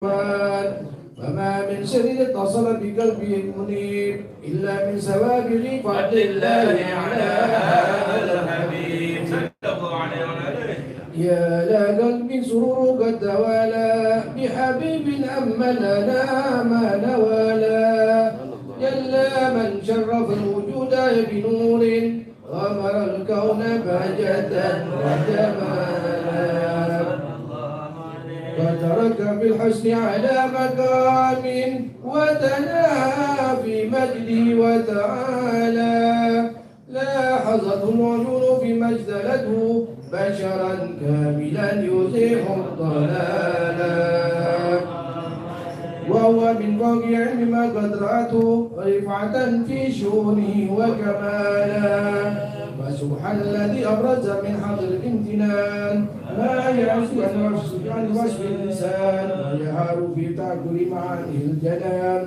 فما من سر اتصل بقلبه المنيب إلا من سوابغ فضل الله على هذا الحبيب صلى الله عليه وسلم. يا لقلبي سرور قد توالى بحبيب أما لنا ما نوالا جل من شرف الوجود بنور غمر الكون بهجة وجمالا فترك بالحسن على مقام وتناهى في مجده وتعالى لاحظته العيون في مجدلته بشرا كاملا يزيح الضلالا وهو من فوق علم ما قد رأته رفعة في شؤونه وكمالا فسبحان الذي أبرز من حظ الامتنان ما يعصي عن وصف اللسان ويهار في تأكل معاني الجنان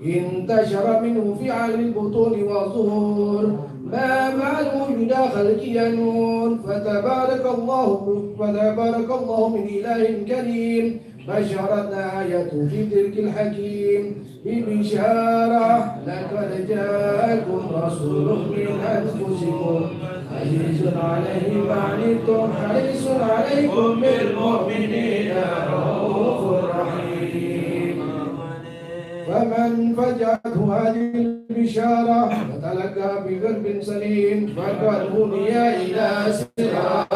انتشر منه في عالم البطون والظهور ما مع الوجود خلقي نور فتبارك الله من إله كريم بشرتنا آية في تلك الحكيم ببشارة لقد جاءكم رسول من أنفسكم عزيز عليه ما عنتم حريص عليكم بالمؤمنين رؤوف رحيم. فمن فجأته هذه البشارة وتلقى بقلب سليم فقد هدي إلى صراط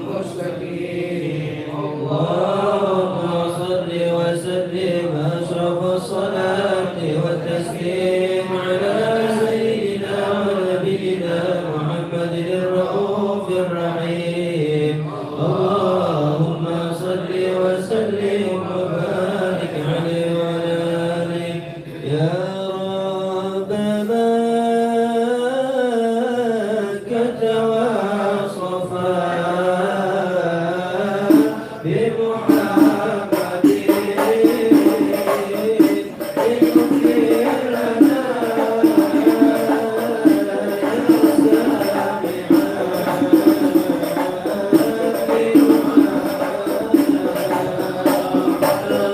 مستقيم. اللهم صل وسلم أشرف الصلاة والتسليم على سيدنا ونبينا محمد الرؤوف الرحيم. اللهم صل وسلم وبارك عليه وعلى آله يا ربنا كتواصفا بمحمد لكل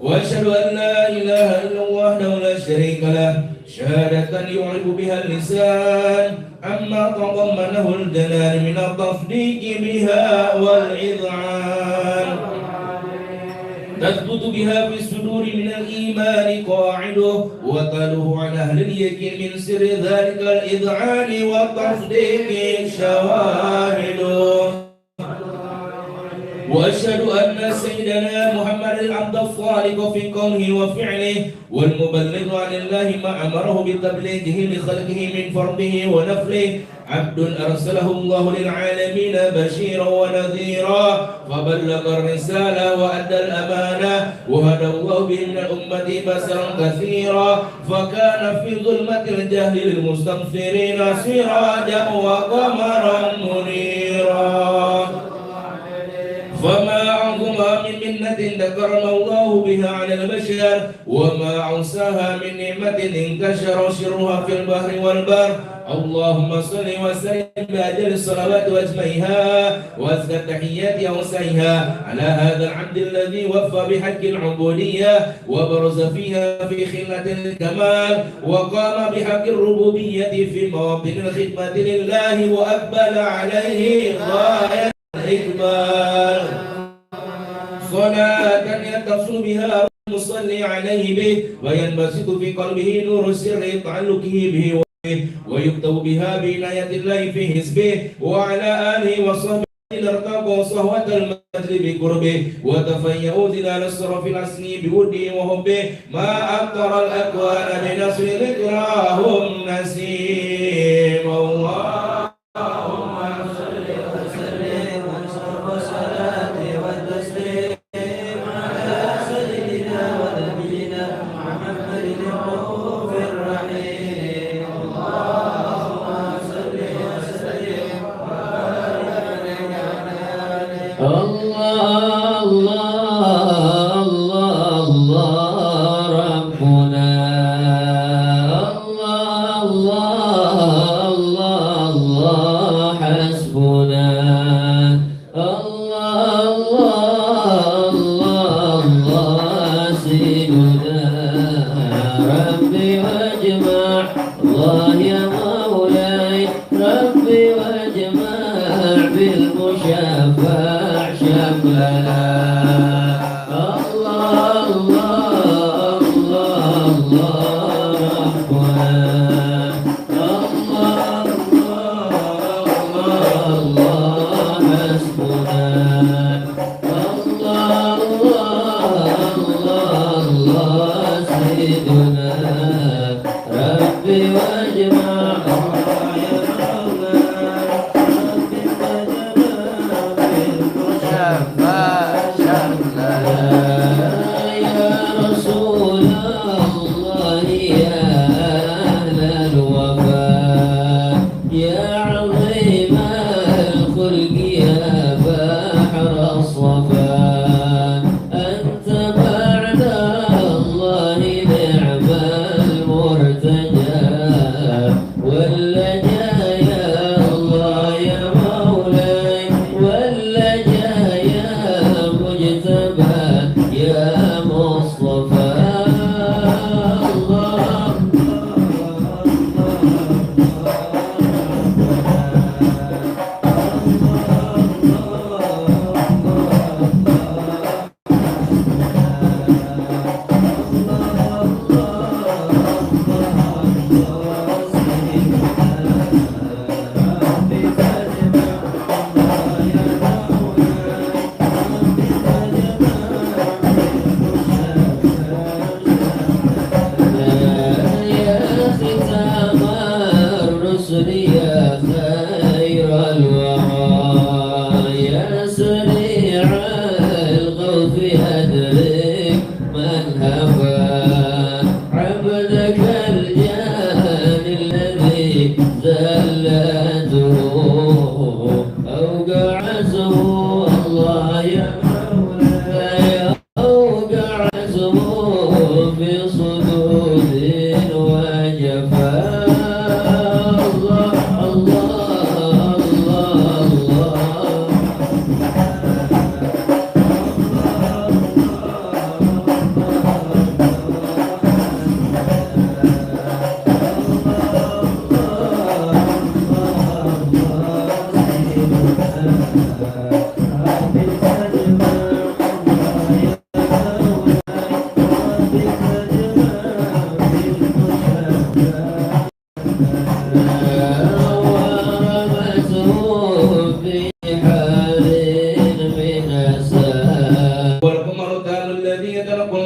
وأشهد أن لا إله إلا الله وحده لا شريك له شهادة يعرف بها اللسان عما تضمنه الجلال من التصديق بها والإذعان تثبت بها في الصدور من الإيمان قاعده وتلوه عن أهل اليقين من سر ذلك الإذعان والتصديق شواهده وأشهد أن سيدنا محمد العبد الصادق في قوله وفعله والمبلغ عن الله ما أمره بتبليغه لخلقه من فرضه ونفله عبد أرسله الله للعالمين بشيرا ونذيرا فبلغ الرسالة وأدى الأمانة وهدى الله به من الأمة بشرا كثيرا فكان في ظلمة الجهل للمستغفرين سراجا وقمرا منيرا فما أعظم من منة ذكرنا الله بها على البشر وما أوساها من نعمة انتشر شرها في البحر والبر اللهم صل وسلم بأجل الصلوات وأجمعها وأزكى التحيات أوسعها على هذا العبد الذي وفى بحق العبودية وبرز فيها في خلة الكمال وقام بحق الربوبية في مواطن الخدمة لله وأقبل عليه غاية الإقبال صلاة يتصل بها المصلي عليه به وينبسط في قلبه نور سر تعلقه به ويكتب بها بعناية الله في حزبه وعلى آله وصحبه ارتقوا صهوة المجد بقربه وتفيأوا ظلال الصرف الأسني بوده وحبه ما أكثر الأكوان بنصر ذكراهم نسيم الله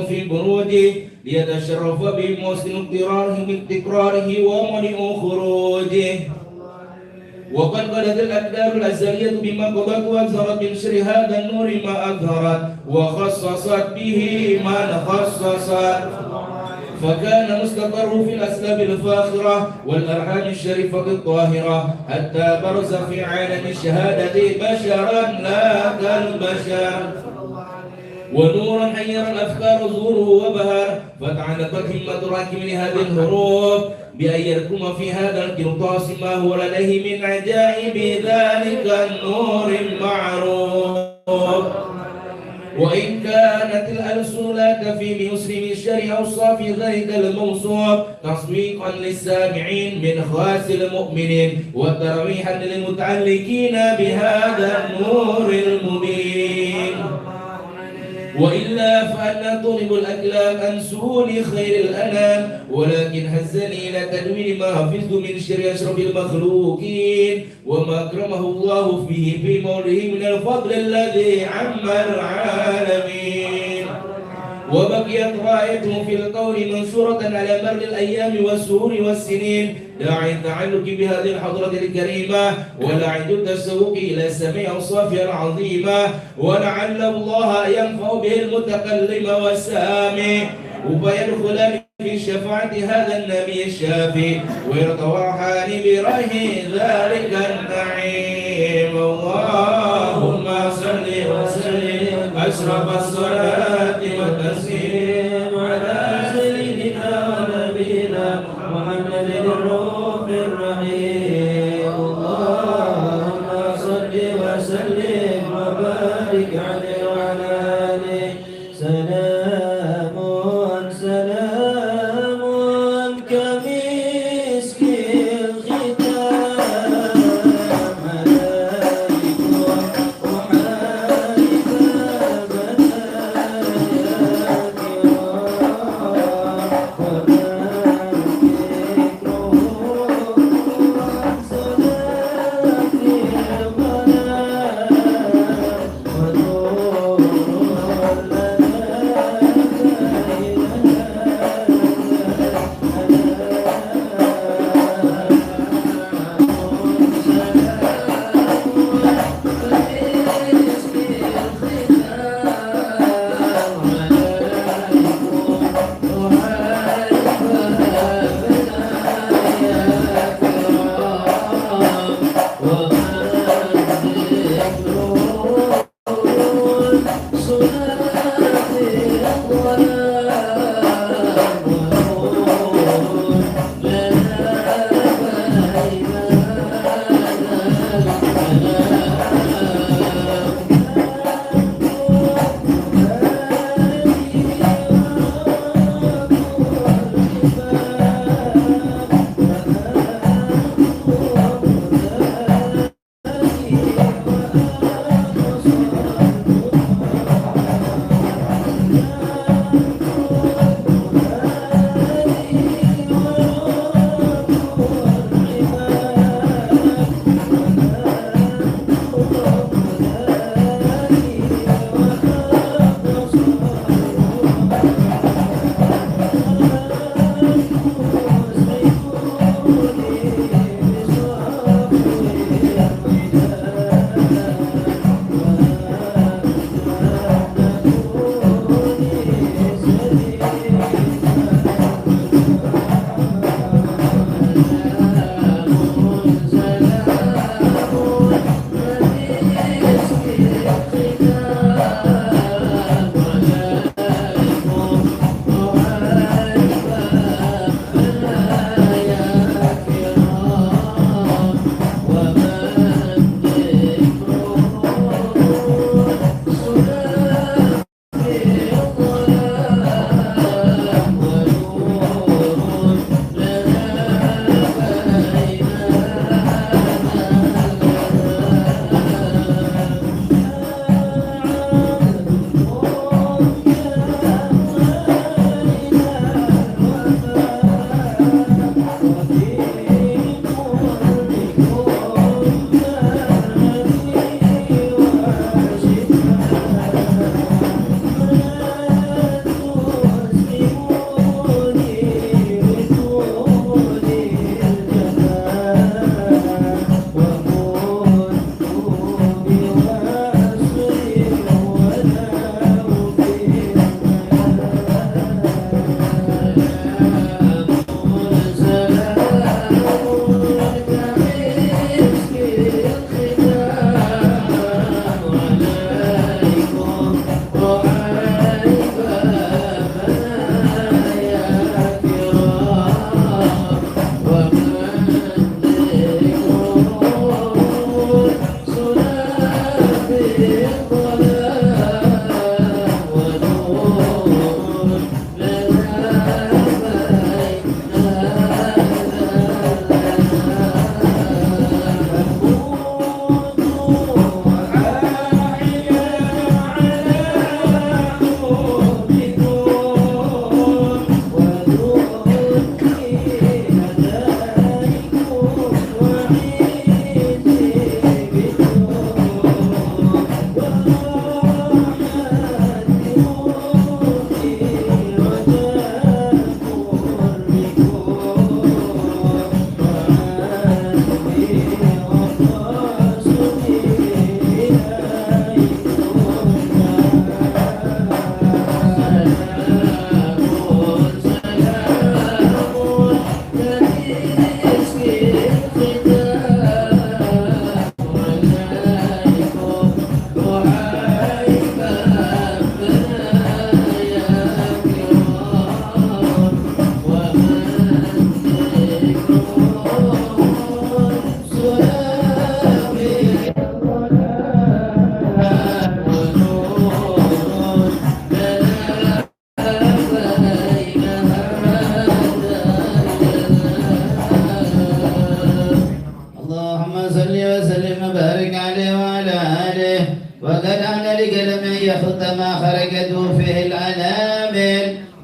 في بروجه ليتشرف بمحسن اقتراره ومنع خروجه. وقد قلت الأقدار الأزلية بما قضت وأظهرت من شر هذا النور ما أظهرت وخصصت به من خصصت، فكان مستقر في الأسلاب الفاخرة والأرحام الشريفة الطاهرة حتى برز في عالم الشهادة بشرا لا كالبشر، ونورا حير الأفكار زوره وبهر، فتعلقت همة راكب لهذه الهروب بأن يركم في هذا القرطاس ما هو لديه من عجائب ذلك النور المعروف. وإن كانت الألسن لا تفي بيسر من الشر أوصى في ذلك الموصوف تصديقا للسامعين من خاص المؤمنين وترويحا للمتعلقين بهذا النور المبين. وإلا فأنا طلب الأكلام عن سهول خير الأنام، ولكن هزني إلى تدوين ما حفظت من شر أشرف المخلوقين وما أكرمه الله فيه في مولده من الفضل الذي عم العالمين. وبقيت رايته في القول منشورة على مر الأيام والشهور والسنين، داعي التعلق بهذه الحضرة الكريمة ولعد التسوق إلى سميع أوصافها العظيمة، ولعل الله ينفع به المتكلم والسامع ويدخل في شفاعة هذا النبي الشافي ويرتوحان بريه ذلك النعيم. اللهم صل وسلم أشرف الصلاة والتسليم على سيدنا ونبينا محمد الرؤوف الرحيم. اللهم صل وسلم وبارك عليه وعلى آله. سلام سلام كمسك الختام ملائك وحائف بنات كرام وبارك روح صلاة القلم ونور الملائكة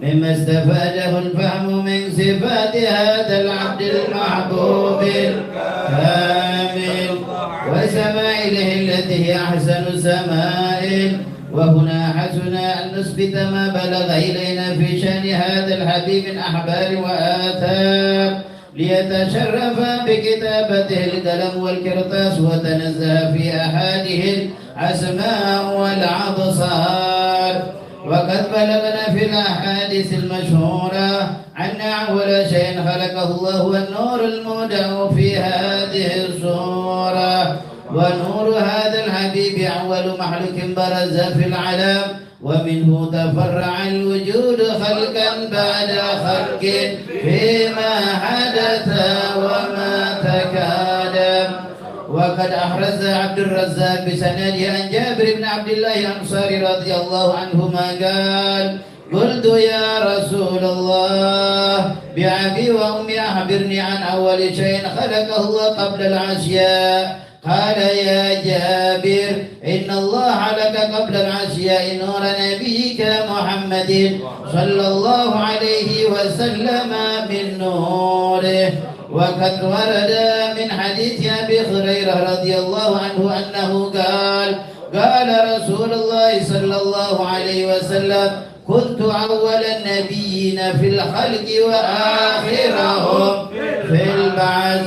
مما استفاده الفهم من صفات هذا العبد المحبوب الكامل وشمائله التي هي أحسن سمائل. وهنا حسن أن نثبت ما بلغ إلينا في شأن هذا الحبيب من أحبار وآثار ليتشرف بكتابته القلم والكرطاس وتنزه في أحاده الأسماء والأبصار. وقد بلغنا في الأحاديث المشهورة أن أول شيء خلقه الله هو النور المودع في هذه السورة. ونور هذا الحبيب أول مخلوق برز في العالم ومنه تفرع الوجود خلقا بعد خلق فيما حدث وما تكادم. وقد أحرز عبد الرزاق بسنده عن جابر بن عبد الله الأنصاري رضي الله عنهما قال: قلت يا رسول الله بأبي وأمي أخبرني عن أول شيء خلقه الله قبل العشياء. قال: يا جابر إن الله خلق قبل العشياء نور نبيك محمد صلى الله عليه وسلم من نوره. وقد ورد من حديث أبي هريرة رضي الله عنه أنه قال: قال رسول الله صلى الله عليه وسلم: كنت أول النبيين في الخلق وآخرهم في البعث.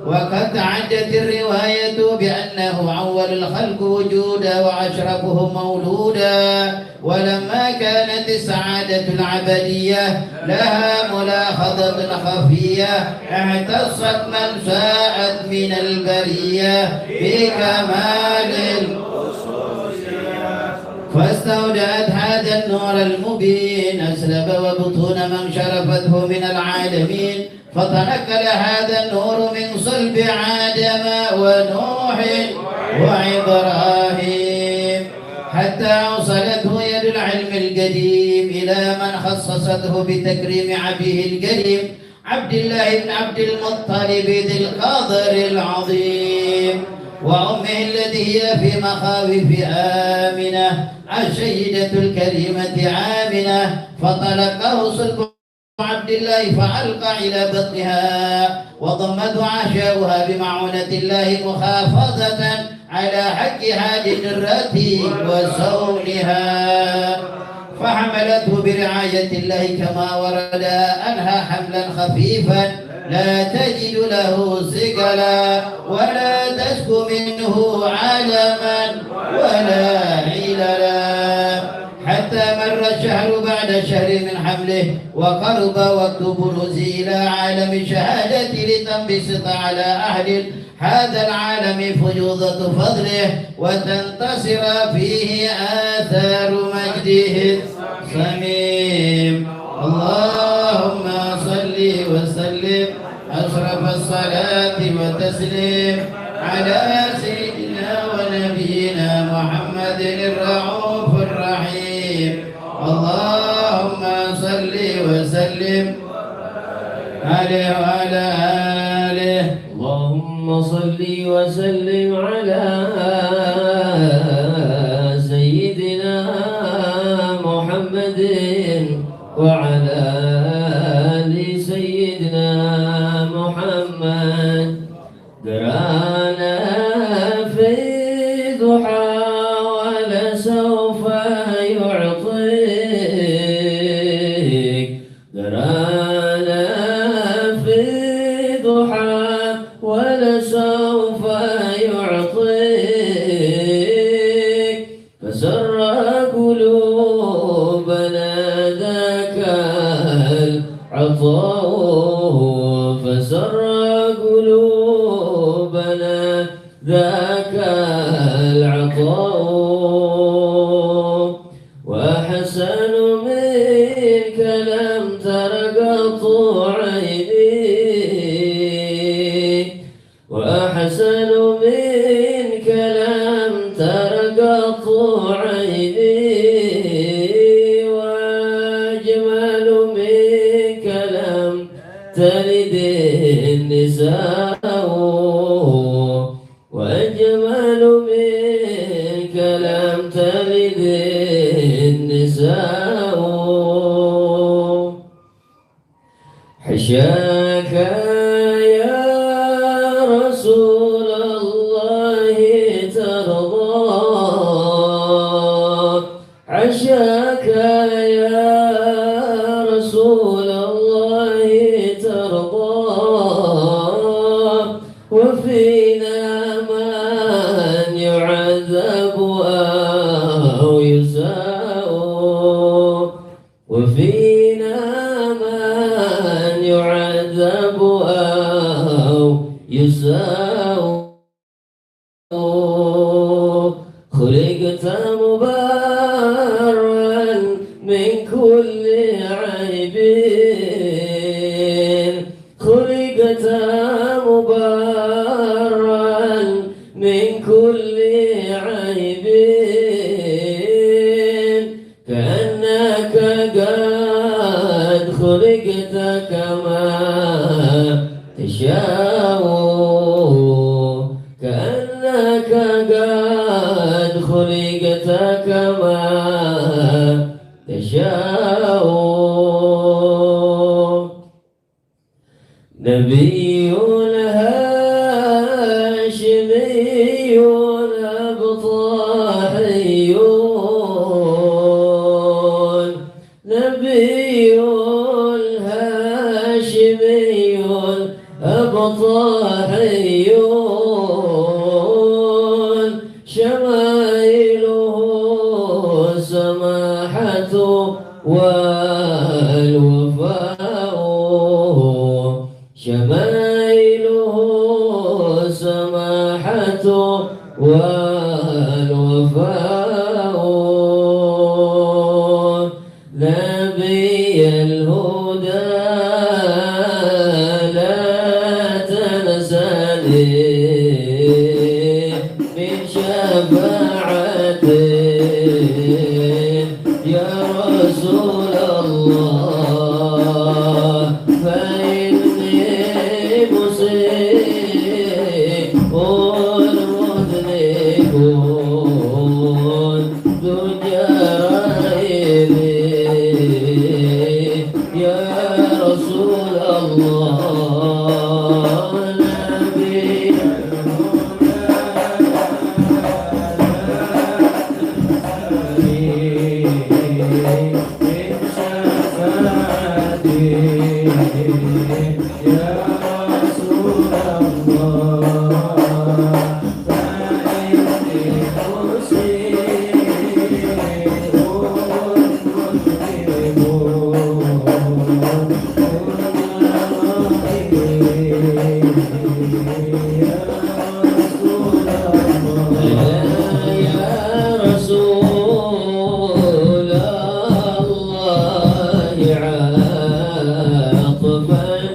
وقد عدت الرواية بأنه أول الخلق وجودا وأشرفهم مولودا. ولما كانت السعادة العبدية لها ملاحظة خفية اعتصت من ساءت من البرية بكمال فاستودعت هذا النور المبين أسلب وبطون من شرفته من العالمين. فتنقل هذا النور من صلب آدم ونوح وإبراهيم حتى وصلته يد العلم القديم إلى من خصصته بتكريم عبده الكريم عبد الله بن عبد المطلب ذي القدر العظيم وأمه التي هي في مخاوف آمنة السيدة الكريمة آمنة. فطلقه صلب عبد الله فألقى إلى بطنها وضمت عشاؤها بمعونة الله محافظة على حقها للرة وصونها. فحملته برعاية الله كما ورد أنها حملا خفيفا لا تجد له ثقلا ولا تشكو منه علما ولا عللا حتى مر الشهر بعد شهر من حمله وقرب وقت بروزه إلى عالم الشهادة لتنبسط على أهل هذا العالم فيوضة فضله وتنتصر فيه آثار مجده الصميم. اللهم صل وسلم أشرف الصلاة والتسليم على سيدنا ونبينا محمد الرؤوف الرحيم. اللهم صل وسلم عليه وعلى آله. اللهم صل وسلم على سيدنا محمد وعلى آل سيدنا محمد. قرانا في ضحى ولسوف يعطيك. قرانا في ضحى ولسوف يعطيك. فسر قلوبنا ذاك العطاء. فسر قلوبنا ذاك العطاء. وحسن منك لم ترقط عيني. وأحسن منك لم ترقط عيني. وأجمل منك لم تلد النساء. وأجمل منك لم تلد النساء. عشاك يا رسول الله ترضى، عشاك يا رسول الله ترضى، وفينا من يعذب أو يساء، وفينا من يعذب أو يساء، خلقت مبرا من كل عيب، خلقت مبرا من كل عيب، كأنك قد خلقت كما تشاء، كأنك قد خلقت كما تشاء، نبي هاشمي أبطاحي، نبي هاشمي أبطاحي، شمائله سماحة والوفاء، شمائله سماحة والوفاء، نبي الهدى لا تنسني من شفاعته، يا رسول الله فإني مسيء مذنب دنيا رهيبي، يا رسول الله نبي عاطفا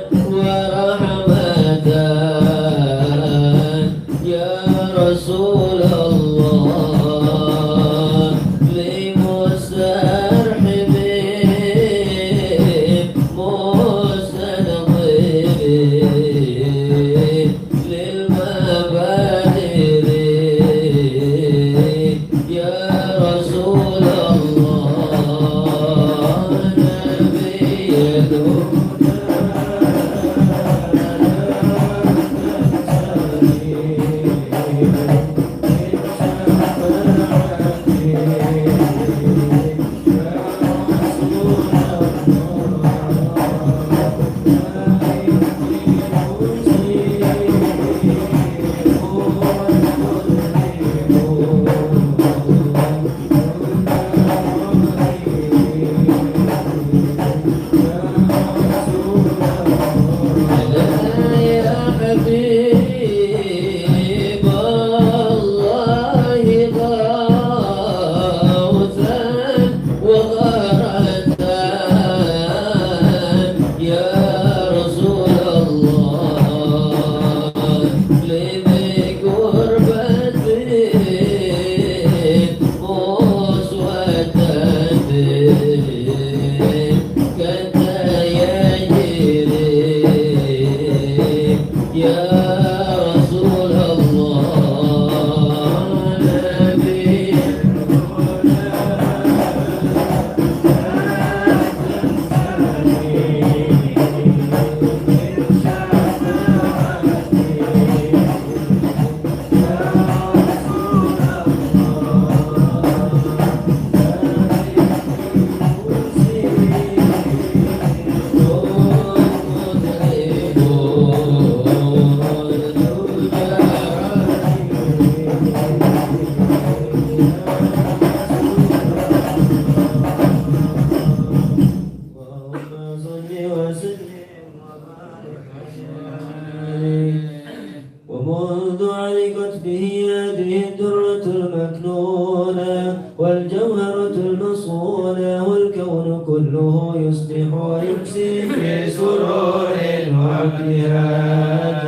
كله يصبح ويمسي في سرور وابتهاج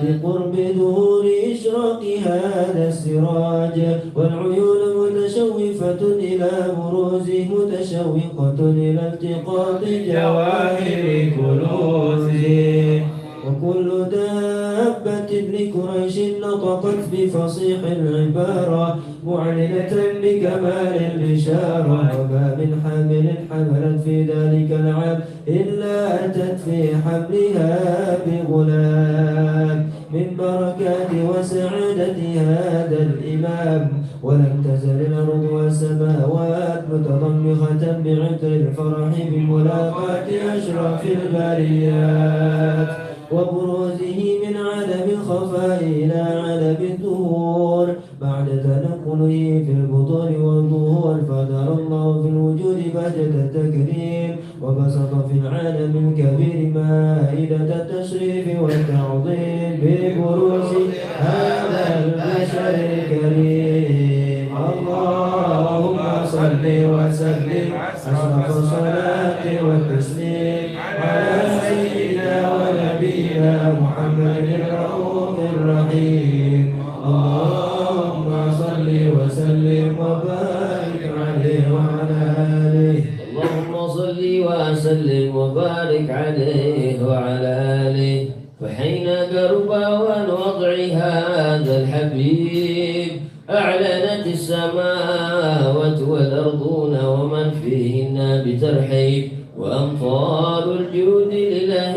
بقرب ظهور إشراق هذا السراج والعيون متشوفة إلى بروزه متشوقة إلى التقاط جواهر كنوزه وكل دابة لقريش نطقت بفصيح العبارة معلنة بكمال البشارة وما من حامل حملت في ذلك العام إلا أتت في حملها بغلام من بركات وسعادة هذا الإمام ولم تزل الأرض والسماوات متضمخة بعطر الفرح بملاقاة أشرف البريات وبروزه من عالم الخفاء إلى عالم الظهور بعد تنقله في البطون والظهور فدار الله في الوجود بهجة التكريم وبسط في العالم الكبير مائدة التشريف والتعظيم ببروز هذا البشر الكريم اللهم صل وسلم أشرف الصلاة والتسليم على سيدنا ونبينا محمد الرؤوف الرحيم اللهم صل وسلم وبارك عليه وعلى آله اللهم صل وسلم وبارك عليه وعلى آله فحين قرب وان وضع هذا الحبيب أعلنت السماوات والأرضون ومن فيهن بترحيب وأمطار الجود لله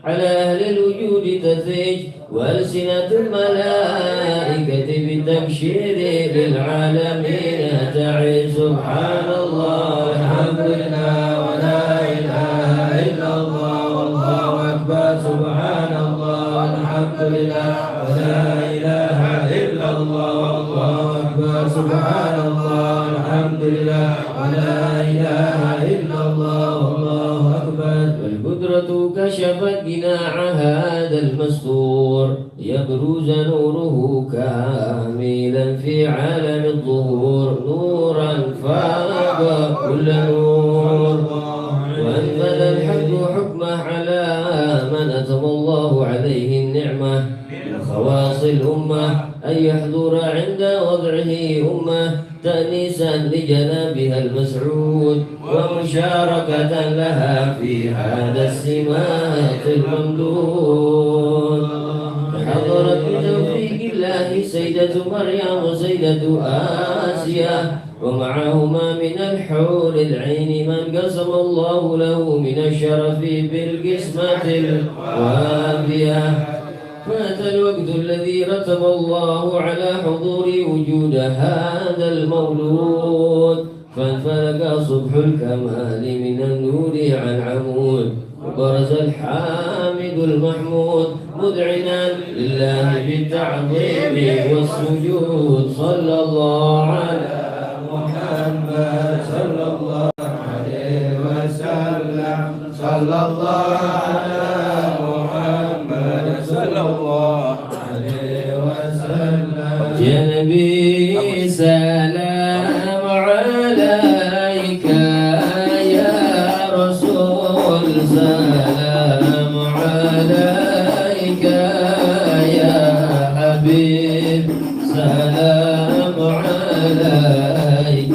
على أهل الوجود تثيج وألسنة الملائكة بالتبشير للعالمين تعي سبحان الله الحمد لله ولا إله إلا الله والله أكبر سبحان الله الحمد لله ولا إله إلا الله والله أكبر سبحان الله الحمد لله ولا إله إلا الله والله أكبر والقدرة كشفت جناع هذا المستور يبرز نوره كاملا في عالم الظهور نورا فاق كل نور وأنفذ الحق حكمه على من أتم الله عليه النعمة من خواص الأمة أن يحضر عند وضعه أمة تأنيسا لجنابها المسعود ومشاركة لها في هذا السمات الممدود حضرت بتوفيق الله سيدة مريم وسيدة آسيا ومعهما من الحور العين من قسم الله له من الشرف بالقسمة الوافية فات الوقت الذي رتب الله على حضور وجود هذا المولود فانفلق صبح الكمال من النور عن عمود وبرز الحامد المحمود مذعنا لله بالتعظيم والسجود صلى الله على محمد صلى الله عليه وسلم صلى الله على محمد صلى الله عليه وسلم يا نبي سلام عليك يا رسول سلام عليك يا حبيب سلام عليك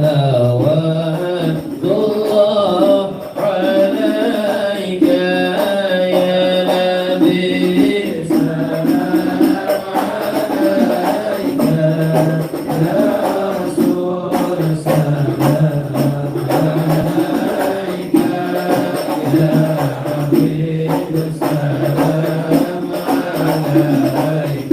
صلوات الله عليك يا نبي سلام عليك يا رسول سلام عليك يا حبيب سلام عليك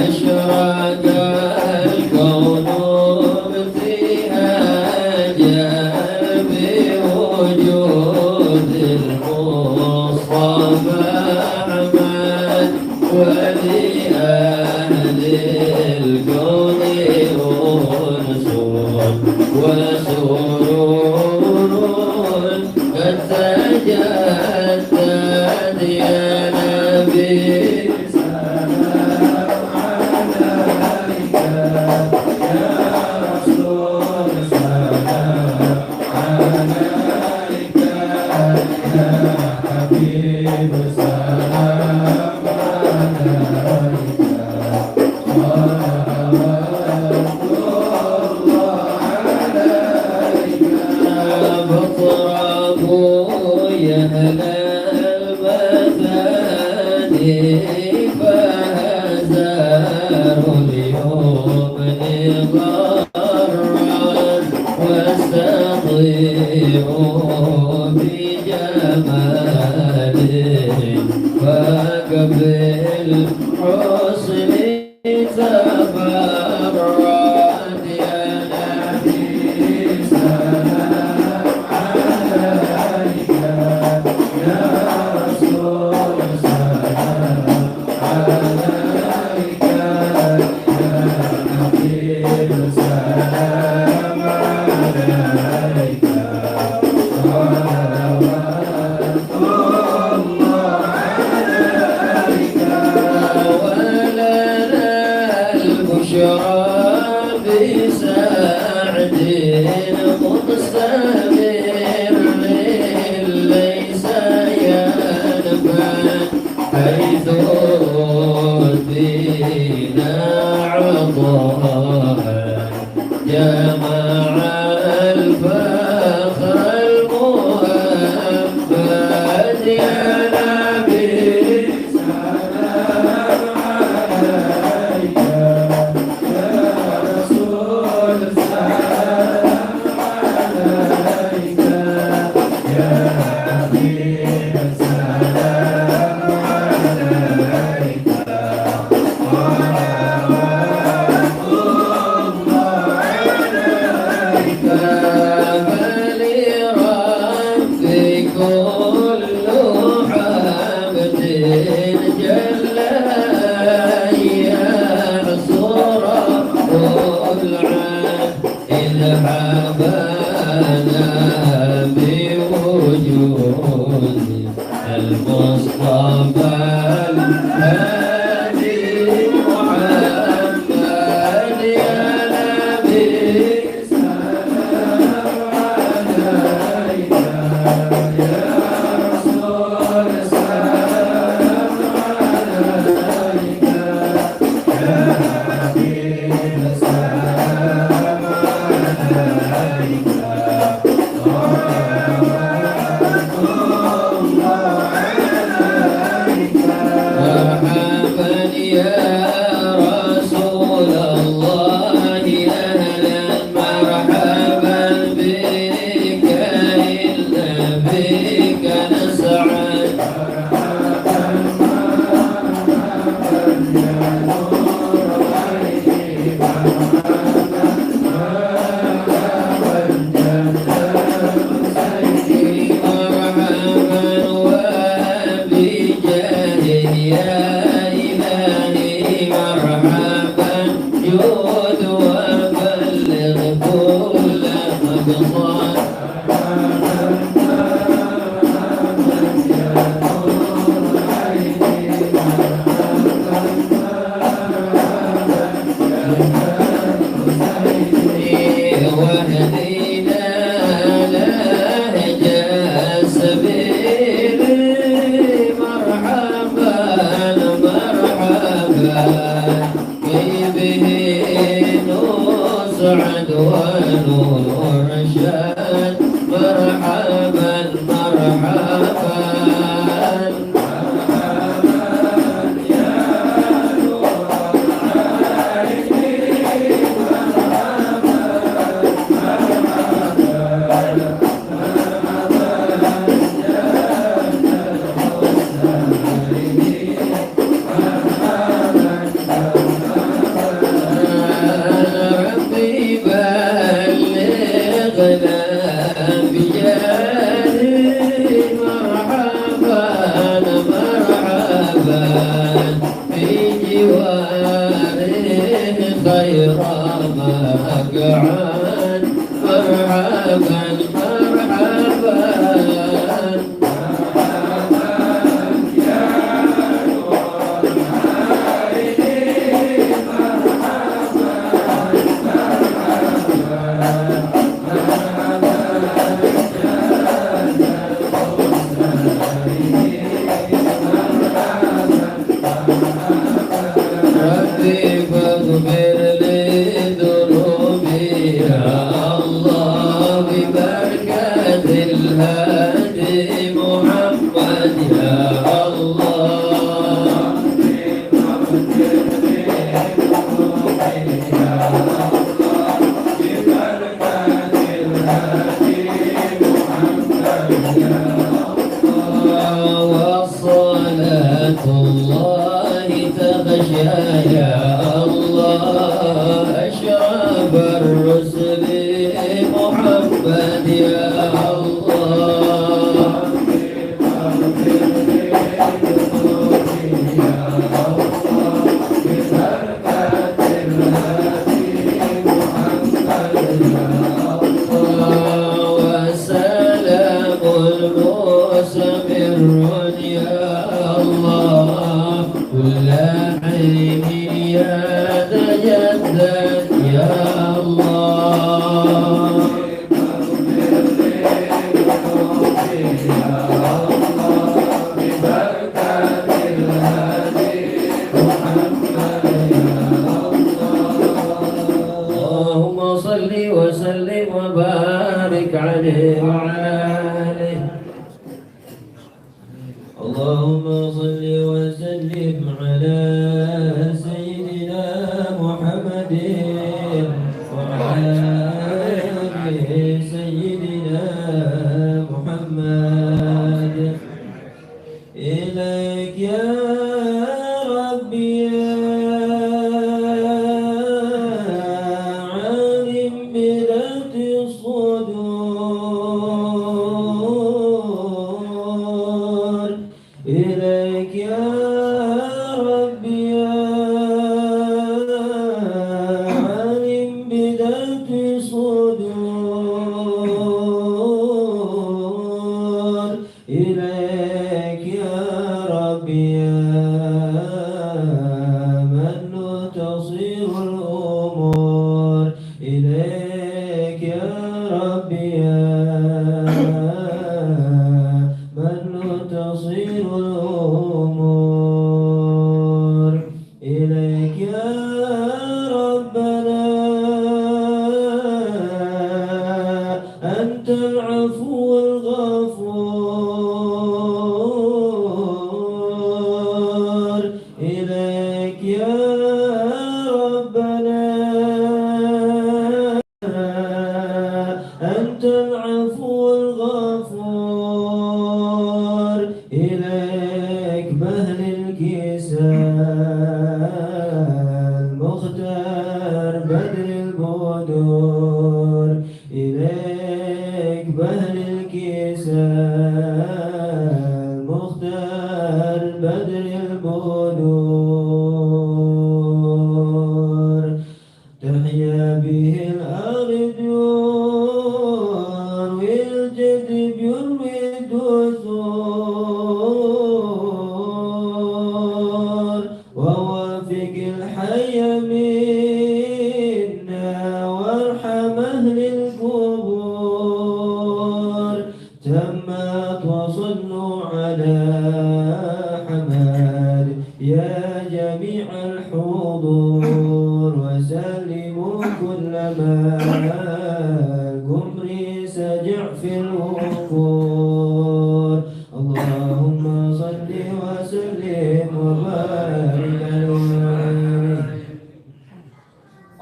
أشرق الكون بابتهاج بوجود المصطفى أحمد ولأهل الكون أنس وسرور قد تجدد يا نبي غرا واستطيعوا بجماله فقبل حسن تبرد يا نبي سلام عليك يا رسول سلام عليك يا نبي سلام عليك صلوات الله عليك ولنا البشرى بسعد مستمر ليس ينفع حيث فينا عطاء جمع الفخر المؤبد يا نبي سلام عليك يا رسول سلام عليك يا حبيب سلام عليك صلوات الله عليك فلربي كل حمد جل يحصر العام إذ حبانا بوجود المصطفى الهادي محمد يا نبي سلام عليك يا رسول سلام عليك يا حبيب سلام عليك صلوات الله عليك مرحبا يا رسول الله أهلا مرحبا بك إلا بك نسعد مرحبا وبجاهه يا إلهي مرحبا جود وبلغ كل مقصد وهدينا لهج السبيل مرحبا مرحبا كي به نسعد ونرشد مرحبا مرحبا ربي بلغنا بجاهه مرحبا مرحبا في جواره خير مقعد مرحبا مرحبا ربي فاغفر لي ذنوبي يا الله ببركة الهادي محمد يا الله حين يتجدد يا الله اللهم صل وسلم وبارك عليه وعلى آله اللهم صل وسلم على سيدنا محمد وعلى آله سيدنا محمد إليك يا ربي يا عالم بذات الصدور إليك يا ربي يا عالم بذات الصدور إليك يا ربي يا من تصير الأمور إليك يا ربي يا من تصير الأمور إليك يا ربنا أنت العفو الغفور إليك يا ربنا أنت العفو الغفور إليك بهل الكسال مختار بدر البدور إليك بهل الكسال مختار بدر البدور تحيا به الأرض والجذب يروي الدثور ووافق الحي منا وارحم أهل القبور تمت وصلوا على حماد يا جميع الحضور وسلموا كل ما قمري سجع في الوقور اللهم صل وسلم وبارك عليه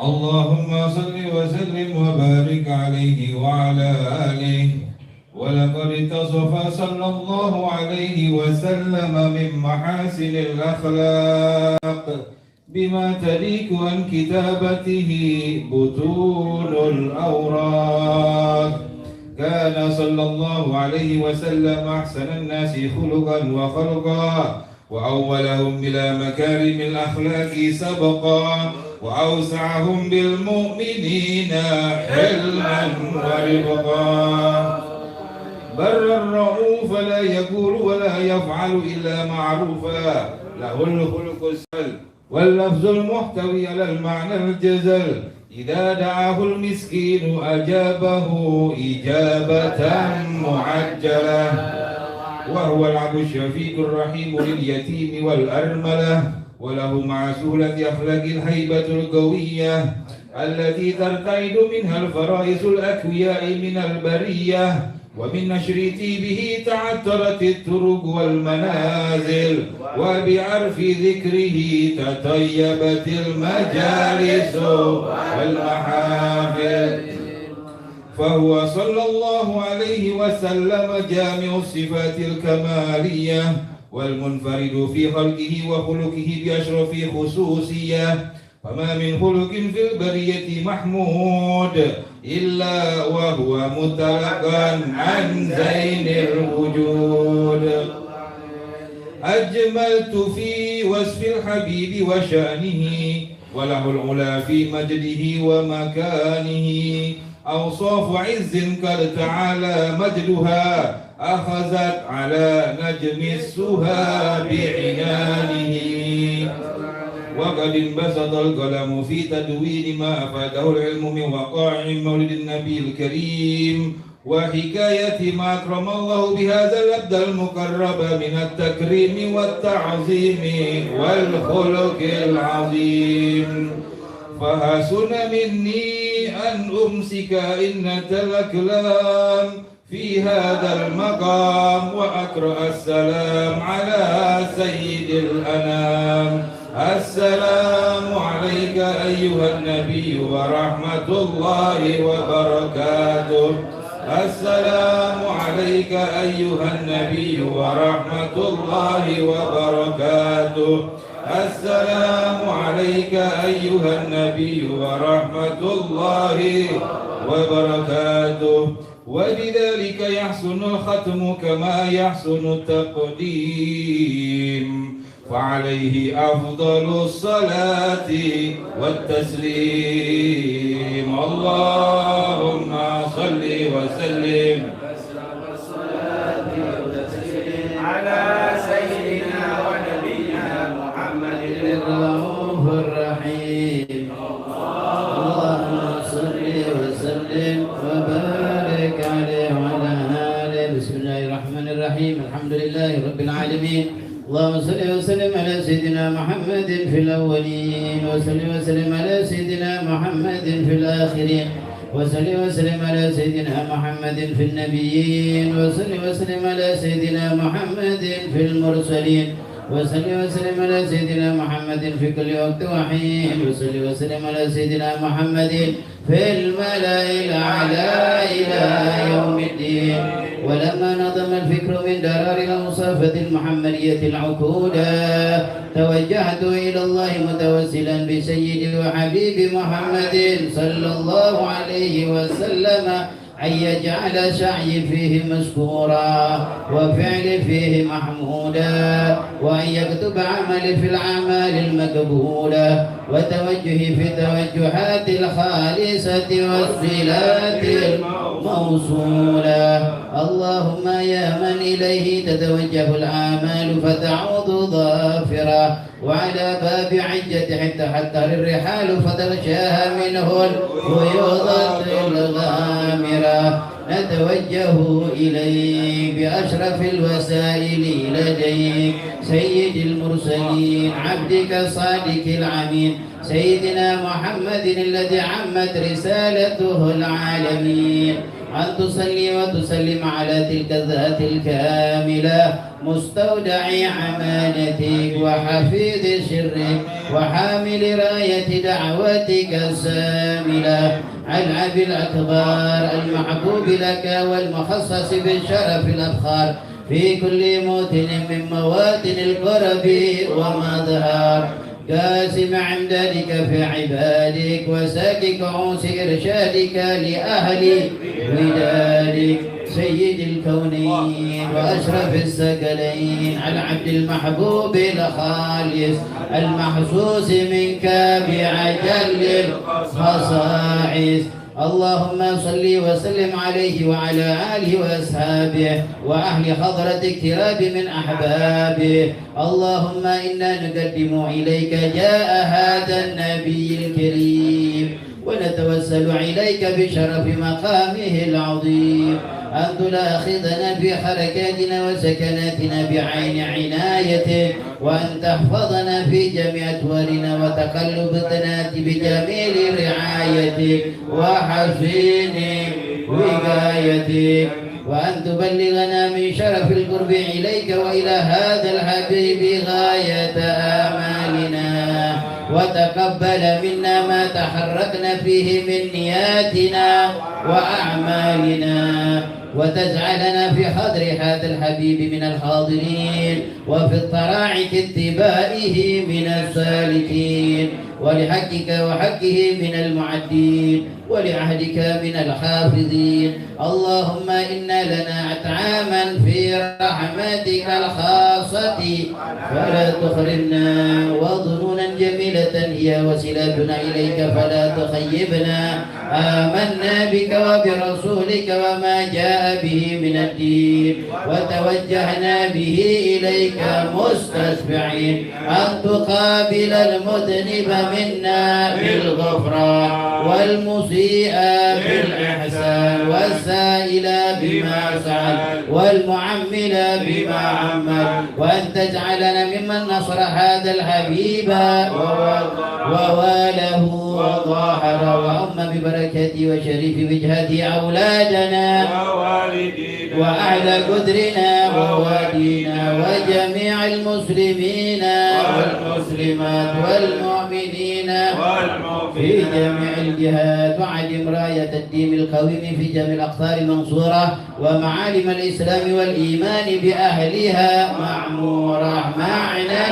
اللهم صل وسلم وبارك عليه وعلى آله ولقد اتصف صلى الله عليه وسلم من محاسن الأخلاق بما تليق عن كتابته بطون الأوراق كان صلى الله عليه وسلم أحسن الناس خلقا وخلقا وأولهم إلى مكارم الأخلاق سبقا وأوسعهم بالمؤمنين حلما ورفقا بر الرؤوف لا يقول ولا يفعل إلا معروفا له الخلق السهل واللفظ المحتوي على المعنى الجزل إذا دعاه المسكين أجابه إجابة معجلة وهو العبد الشفيق الرحيم لليتيم والأرملة وله مع سهولة أخلاق الهيبة القوية التي ترتعد منها الفرائس الأكوياء من البرية ومن نشر طيبه تعطرت الطرق والمنازل وبعرف ذكره تطيبت المجالس والمحافل فهو صلى الله عليه وسلم جامع الصفات الكمالية والمنفرد في خلقه وخلقه بأشرف خصوصية فما من خلق في البرية محمود إلا وهو متلقا عن زين الوجود أجملت في وصف الحبيب وشأنه وله العلا في مجده ومكانه أوصاف عز قد تعالى مجدها أخذت على نجم السها بعنانه وقد انبسط القلم في تدوين ما أفاده العلم من وقائع مولد النبي الكريم وحكاية ما أكرم الله بهذا العبد المقرب من التكريم والتعظيم والخلق العظيم. فحسن مني أن أمسك إنة الأكلام في هذا المقام وأقرأ السلام على سيد الأنام. السلام عليك أيها النبي ورحمة الله وبركاته. السلام عليك أيها النبي ورحمة الله وبركاته. السلام عليك أيها النبي ورحمة الله وبركاته. ولذلك يحسن الختم كما يحسن التقديم فعليه أفضل الصلاة والتسليم. اللهم صل وسلم على سيدنا ونبينا محمد الرؤوف الرحيم. اللهم صل وسلم وبارك عليه وعلى آله. بسم الله الرحمن الرحيم. الحمد لله رب العالمين. اللهم صل وسلم على سيدنا محمد في الأولين وصل وسلم على سيدنا محمد في الآخرين وصل وسلم على سيدنا محمد في النبيين وصل وسلم على سيدنا محمد في المرسلين وصل وسلم على سيدنا محمد في كل وقت وحين وصل وسلم على سيدنا محمد في الملأ الأعلى إلى يوم الدين. ولما نظم الفكر من درار الأوصاف المحمدية العقودة توجهت إلى الله متوسلا بسيدي وحبيبي محمد صلى الله عليه وسلم أن يجعل سعي فيه مذكورا وفعل فيه محمودا وأن يكتب عملي في الأعمال المقبولة وتوجهي في توجهات الخالصة والصلات الموصولة. اللهم يا من إليه تتوجه الأعمال فتعود ظافرة وعلى باب عجة حتى حتى الرحال فتغشاها منه الفيوضات الغامرة. نتوجه إليك بأشرف الوسائل لديك سيد المرسلين عبدك الصادق العمين سيدنا محمد الذي عمت رسالته العالمين. أن تصلي وتسلم على تلك الذات الكاملة مستودع أمانتك وحفيظ سرك وحامل راية دعوتك الساملة العب الأكبر المحبوب لك والمخصص بالشرف الأفخار في كل موطن من مواطن القرب ومظهر. قاسم عمدانك في عبادك وساكك عوس إرشادك لأهل ودادك سيد الكونين وأشرف الثقلين العبد المحبوب الخالص المحسوس منك بعجل الخصائص. اللهم صل وسلم عليه وعلى آله وأصحابه وأهل حضرة اقتراب من أحبابه. اللهم إنا نقدم إليك جاء هذا النبي الكريم ونتوسل إليك بشرف مقامه العظيم أن تلاحظنا في حركاتنا وسكناتنا بعين عنايتك وأن تحفظنا في جميع أطوارنا وتقلباتنا بجميل رعايتك وحسن وقايتك وأن تبلغنا من شرف القرب إليك وإلى هذا الحبيب غاية آمالنا وتقبل منا ما تحركنا فيه من نياتنا وأعمالنا وتجعلنا في حضر هذا الحبيب من الحاضرين وفي الطراعك اتباعه من السالكين ولحقك وحقه من المعدين ولعهدك من الحافظين. اللهم إنا لنا أطعاما في رحمتك الخاصة فلا تخرمنا وظنونا جميلة هي وسيلتنا إليك فلا تخيبنا. آمنا بك وبرسولك وما جاء به من الدين وتوجهنا به إليك مستشفعين أن تقابل المذنب منا بالغفران والمسيء بالإحسان والسائل بما سأل والمعمل بما عمل، وأن تجعلنا ممن نصر هذا الحبيب وواله وظاهر وأم ببركة وشريف وجهة أولادنا وأعلى قدرنا ووالينا وجميع المسلمين والمسلمات والمؤمنين في جميع الجهات، وعلم راية الدين القويم في جميع الأقطار منصورة، ومعالم الإسلام والإيمان بأهلها معمورة معنا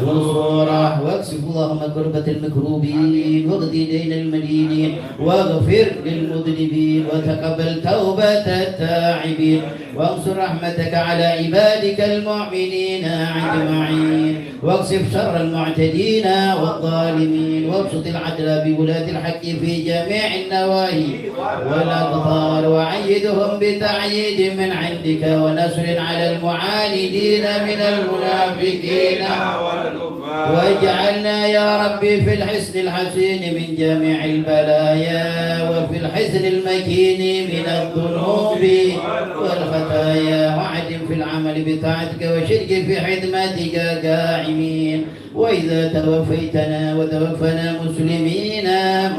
نصورة، واكشف اللهم كربة المكروبين واقضي دين المدينين واغفر للمذنبين وتقبل توبة التائبين، وانصر رحمتك على عبادك المؤمنين أجمعين، واكشف شر المعتدين والظالمين، وابسط العدل بولاة الحق في جميع النواهي والأقطار، وعيدهم بتعييد من عندك ونصر على المعاندين من المنافقين، واجعلنا يا ربي في الحصن الحسين من جميع البلايا وفي الحصن المكين من الذنوب والخطايا، وعدم في العمل بطاعتك وشرك في خدمتك قائمين، وإذا توفيتنا وتوفنا مسلمين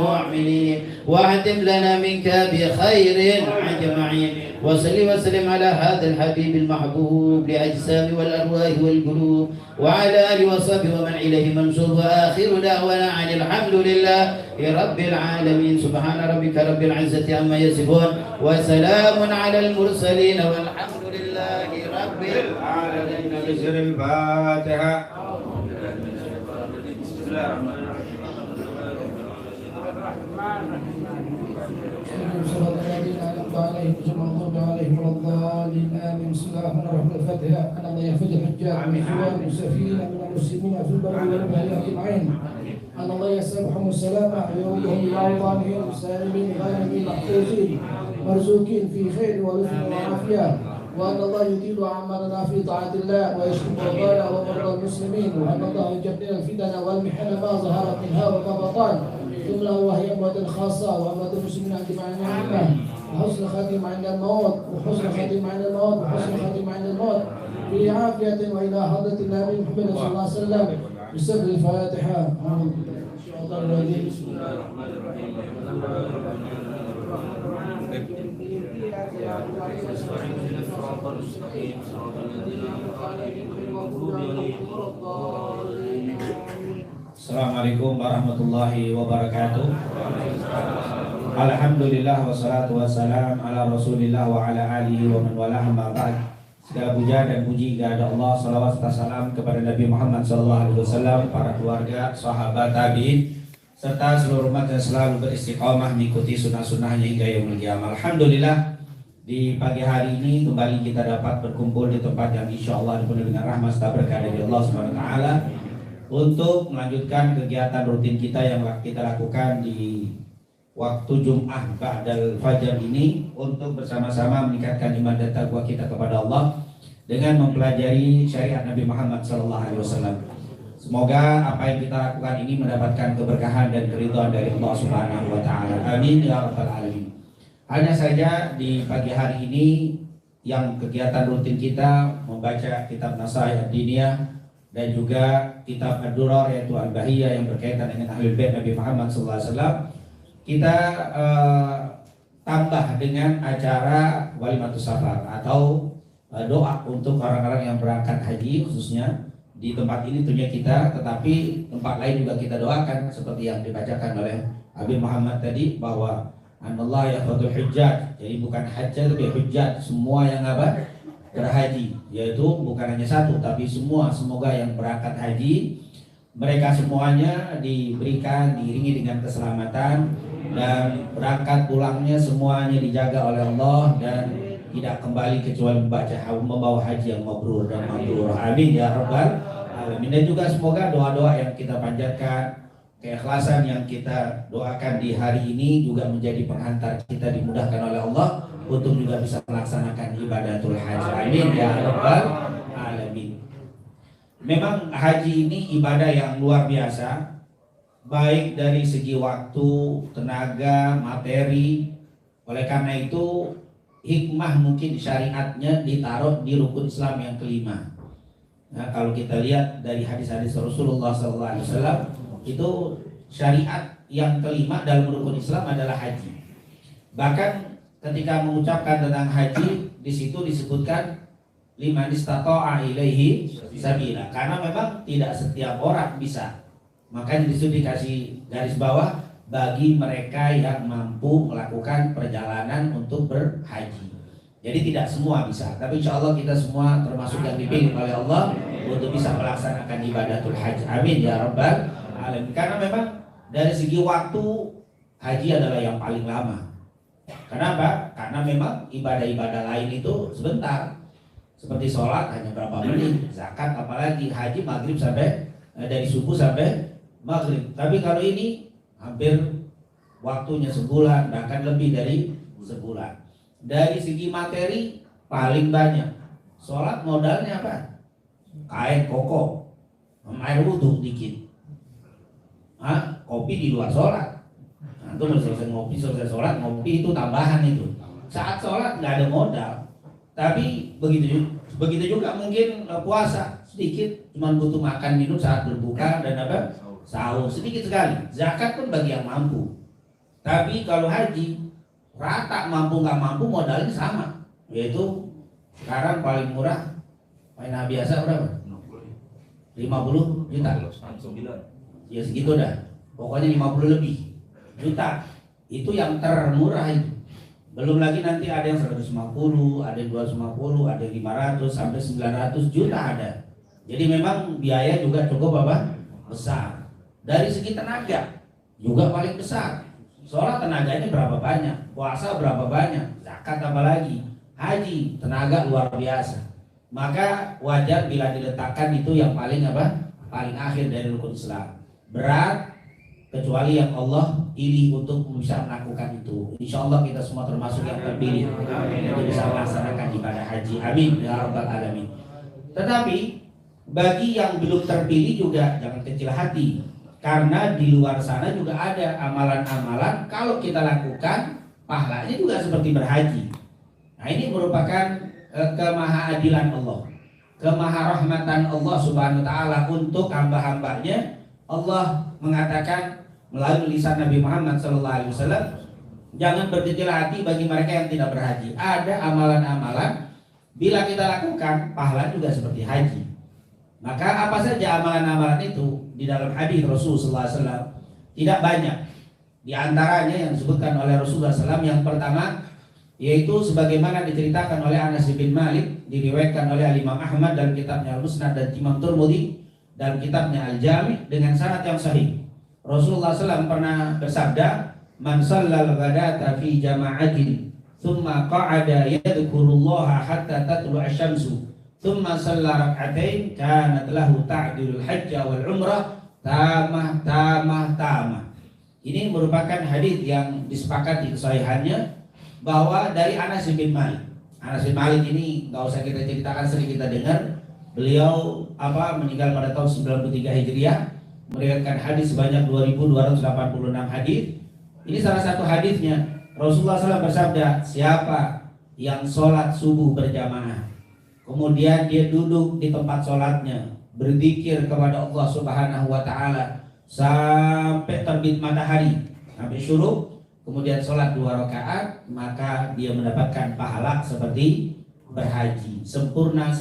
مؤمنين واعدم لنا منك بخير أجمعين، وصل وسلم على هذا الحبيب المحبوب لأجسام والأرواح والقلوب وعلى آله وصحبه ومن إليه منسوب، وآخر دعوانا عن الحمد لله رب العالمين. سبحان ربك رب العزة عما يصفون وسلام على المرسلين والحمد لله رب العالمين. بسم الفاتحة. صراط الذين أنعمت عليهم غير المغضوب عليهم ولا الضالين آمين. بسم الله الرحمن الرحيم. الفاتحة. أن الله يحفظ الحجاج من حوار المسافرين من المسلمين في البر والبحر أجمعين. أن الله يسامحهم السلامة ويردهم إلى أوطانهم سالمين غانمين محفوظين مرزوقين في خير ولطف وعافية، وأن الله يطيل أعمالنا في طاعة الله ويشفي مرضانا ومرضى المسلمين، وأن الله يجبر الفتن والمحن ما ظهر منها وما بطن جملة وهي أموات خاصة وأموات المسلمين أجمعين عامة، وحسن خاتمة عند الموت وحسن خاتمة عند الموت وحسن خاتمة عند الموت في عافية وإلى حضرة النبي محمد صلى الله عليه وسلم بسر الفاتحة. أعوذ بالله من الشيطان الرجيم. بسم الله الرحمن الرحيم. صراط المستقيم صراط الذين أنعمت عليهم غير المغضوب عليهم ولا الضالين. Assalamualaikum warahmatullahi wabarakatuh. Alhamdulillah wassalatu wassalam ala rasulillah wa ala alihi wa man wala amma ba'd. Segala puja dan puji kepada Allah, salawat serta salam kepada Nabi Muhammad SAW, para keluarga, sahabat, tabi'in, serta seluruh umat yang selalu beristiqamah mengikuti sunnah-sunnahnya hingga yaumul qiyamah. Alhamdulillah, di pagi hari ini kembali kita dapat berkumpul di tempat yang insya Allah dipenuhi dengan rahmat serta berkah dari Allah SWT untuk melanjutkan kegiatan rutin kita yang kita lakukan di waktu Jum'ah Ba'dal Fajar ini untuk bersama-sama meningkatkan iman dan takwa kita kepada Allah dengan mempelajari syariat Nabi Muhammad SAW. Semoga apa yang kita lakukan ini mendapatkan keberkahan dan keridhaan dari Allah Subhanahu wa Ta'ala. Amin ya rabbal alamin. Hanya saja di pagi hari ini yang kegiatan rutin kita membaca kitab Nasihat Diniyah dan juga kitab Ad-Durar yaitu Al-Bahiyah yang berkaitan dengan Ahlul Bait Nabi Muhammad SAW. Kita tambah dengan acara Walimatus Safar atau doa untuk orang-orang yang berangkat haji, khususnya di tempat ini tentunya kita, tetapi tempat lain juga kita doakan seperti yang dibacakan oleh Habib Muhammad tadi bahwa Allah yahfadzul hujjaj, jadi bukan hajjah tapi hujjaj, semua yang berhaji, yaitu bukan hanya satu tapi semua, semoga yang berangkat haji mereka semuanya diberikan diiringi dengan keselamatan dan berangkat pulangnya semuanya dijaga oleh Allah dan tidak kembali kecuali membawa haji yang mabrur dan mabrur. Amin ya rabbal alamin. Dan juga semoga doa-doa yang kita panjatkan, keikhlasan yang kita doakan di hari ini juga menjadi penghantar kita dimudahkan oleh Allah untuk juga bisa melaksanakan ibadatul haji. Amin ya rabbal alamin. Memang haji ini ibadah yang luar biasa, baik dari segi waktu, tenaga, materi. Oleh karena itu hikmah mungkin syariatnya ditaruh di rukun Islam yang kelima. Nah, kalau kita lihat dari hadis-hadis Rasulullah SAW, itu syariat yang kelima dalam rukun Islam adalah haji. Bahkan ketika mengucapkan tentang haji, di situ disebutkan liman istata'a ilaihi sabila, karena memang tidak setiap orang bisa. Makanya disitu dikasih garis bawah, bagi mereka yang mampu melakukan perjalanan untuk berhaji. Jadi tidak semua bisa, tapi insya Allah kita semua termasuk yang dipilih oleh Allah untuk bisa melaksanakan ibadatul haji. Amin ya rabbal alamin. Karena memang dari segi waktu haji adalah yang paling lama. Kenapa? Karena memang ibadah-ibadah lain itu sebentar. Seperti sholat hanya berapa menit, zakat apalagi, haji maghrib sampai dari subuh sampai maghrib. Tapi kalau ini hampir waktunya sebulan, bahkan lebih dari sebulan. Dari segi materi paling banyak. Sholat modalnya apa? Kain koko, air wudhu dikit. Kopi di luar sholat. Nah, itu selesai ngopi, selesai sholat, ngopi itu tambahan itu. Saat sholat nggak ada modal. Tapi begitu juga mungkin puasa sedikit, cuma butuh makan minum saat berbuka dan apa? Sahur sedikit sekali. Zakat pun bagi yang mampu. Tapi kalau haji rata mampu nggak mampu modalnya sama, yaitu sekarang paling murah mainan biasa berapa? 50 juta. Ya segitu dah. Pokoknya 50 lebih juta. Itu yang termurah itu. Belum lagi nanti ada yang 150, ada yang 250, ada yang 500 sampai 900 juta ada. Jadi memang biaya juga cukup apa? Besar. Dari segi tenaga juga paling besar. Sholat tenaganya berapa banyak, puasa berapa banyak, zakat apalagi, haji tenaga luar biasa. Maka wajar bila diletakkan itu yang paling apa? Paling akhir dari rukun Islam. Berat kecuali yang Allah pilih untuk bisa melakukan itu. Insya Allah kita semua termasuk yang terpilih untuk bisa melaksanakan ibadah haji. Amin ya rabbal alamin. Tetapi bagi yang belum terpilih juga jangan kecil hati. Karena di luar sana juga ada amalan-amalan kalau kita lakukan pahalanya juga seperti berhaji. Nah ini merupakan kemahaadilan Allah, kemaharahmatan Allah Subhanahu wa taala untuk hamba-hambanya. Allah mengatakan melalui lisan Nabi Muhammad SAW, jangan berkecil hati bagi mereka yang tidak berhaji. Ada amalan-amalan bila kita lakukan pahala juga seperti haji. Maka apa saja amalan-amalan itu di dalam hadis Rasulullah SAW tidak banyak. Di antaranya yang disebutkan oleh Rasulullah SAW yang pertama yaitu sebagaimana diceritakan oleh Anas bin Malik, diriwayatkan oleh Imam Ahmad dalam kitabnya Al-Musnad dan Imam Tirmidzi dalam kitabnya Al-Jami dengan sanad yang sahih. Rasulullah SAW pernah bersabda, "Man shallal ghadata fi jama'atin, thumma qa'ada yadhkurullaha hatta tatlu'a asy-syamsu." Thumma shalla rak'atain kanat lahu ta'dilul hajja wal umrah tamah. Ini merupakan hadis yang disepakati kesahihannya bahwa dari Anas bin Malik. Anas bin Malik ini enggak usah kita ceritakan, sering kita dengar. Beliau meninggal pada tahun 93 Hijriah, meriwayatkan hadis sebanyak 2286 hadis. Ini salah satu hadisnya. Rasulullah SAW bersabda, siapa yang sholat subuh berjamaah kemudian dia duduk di tempat sholatnya berzikir kepada Allah Subhanahu wa taala sampai terbit matahari, sampai syuruk, kemudian sholat 2 rakaat, maka dia mendapatkan pahala seperti berhaji, sempurna.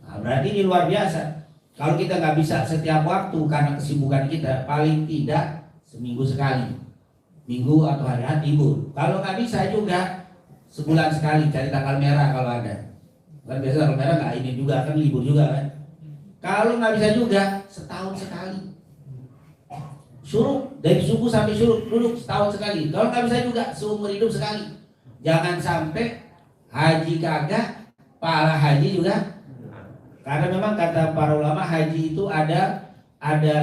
Nah, berarti ini luar biasa. Kalau kita nggak bisa setiap waktu karena kesibukan kita, paling tidak seminggu sekali, minggu atau hari libur. Kalau nggak bisa juga sebulan sekali cari tanggal merah kalau ada. Kan biasa tanggal merah nggak ini juga kan libur juga kan. Kalau nggak bisa juga setahun sekali. Syuruk dari subuh sampai syuruk duduk setahun sekali. Kalau nggak bisa juga seumur hidup sekali. Jangan sampai haji kagak, pahala haji juga Karena memang kata para ulama haji itu ada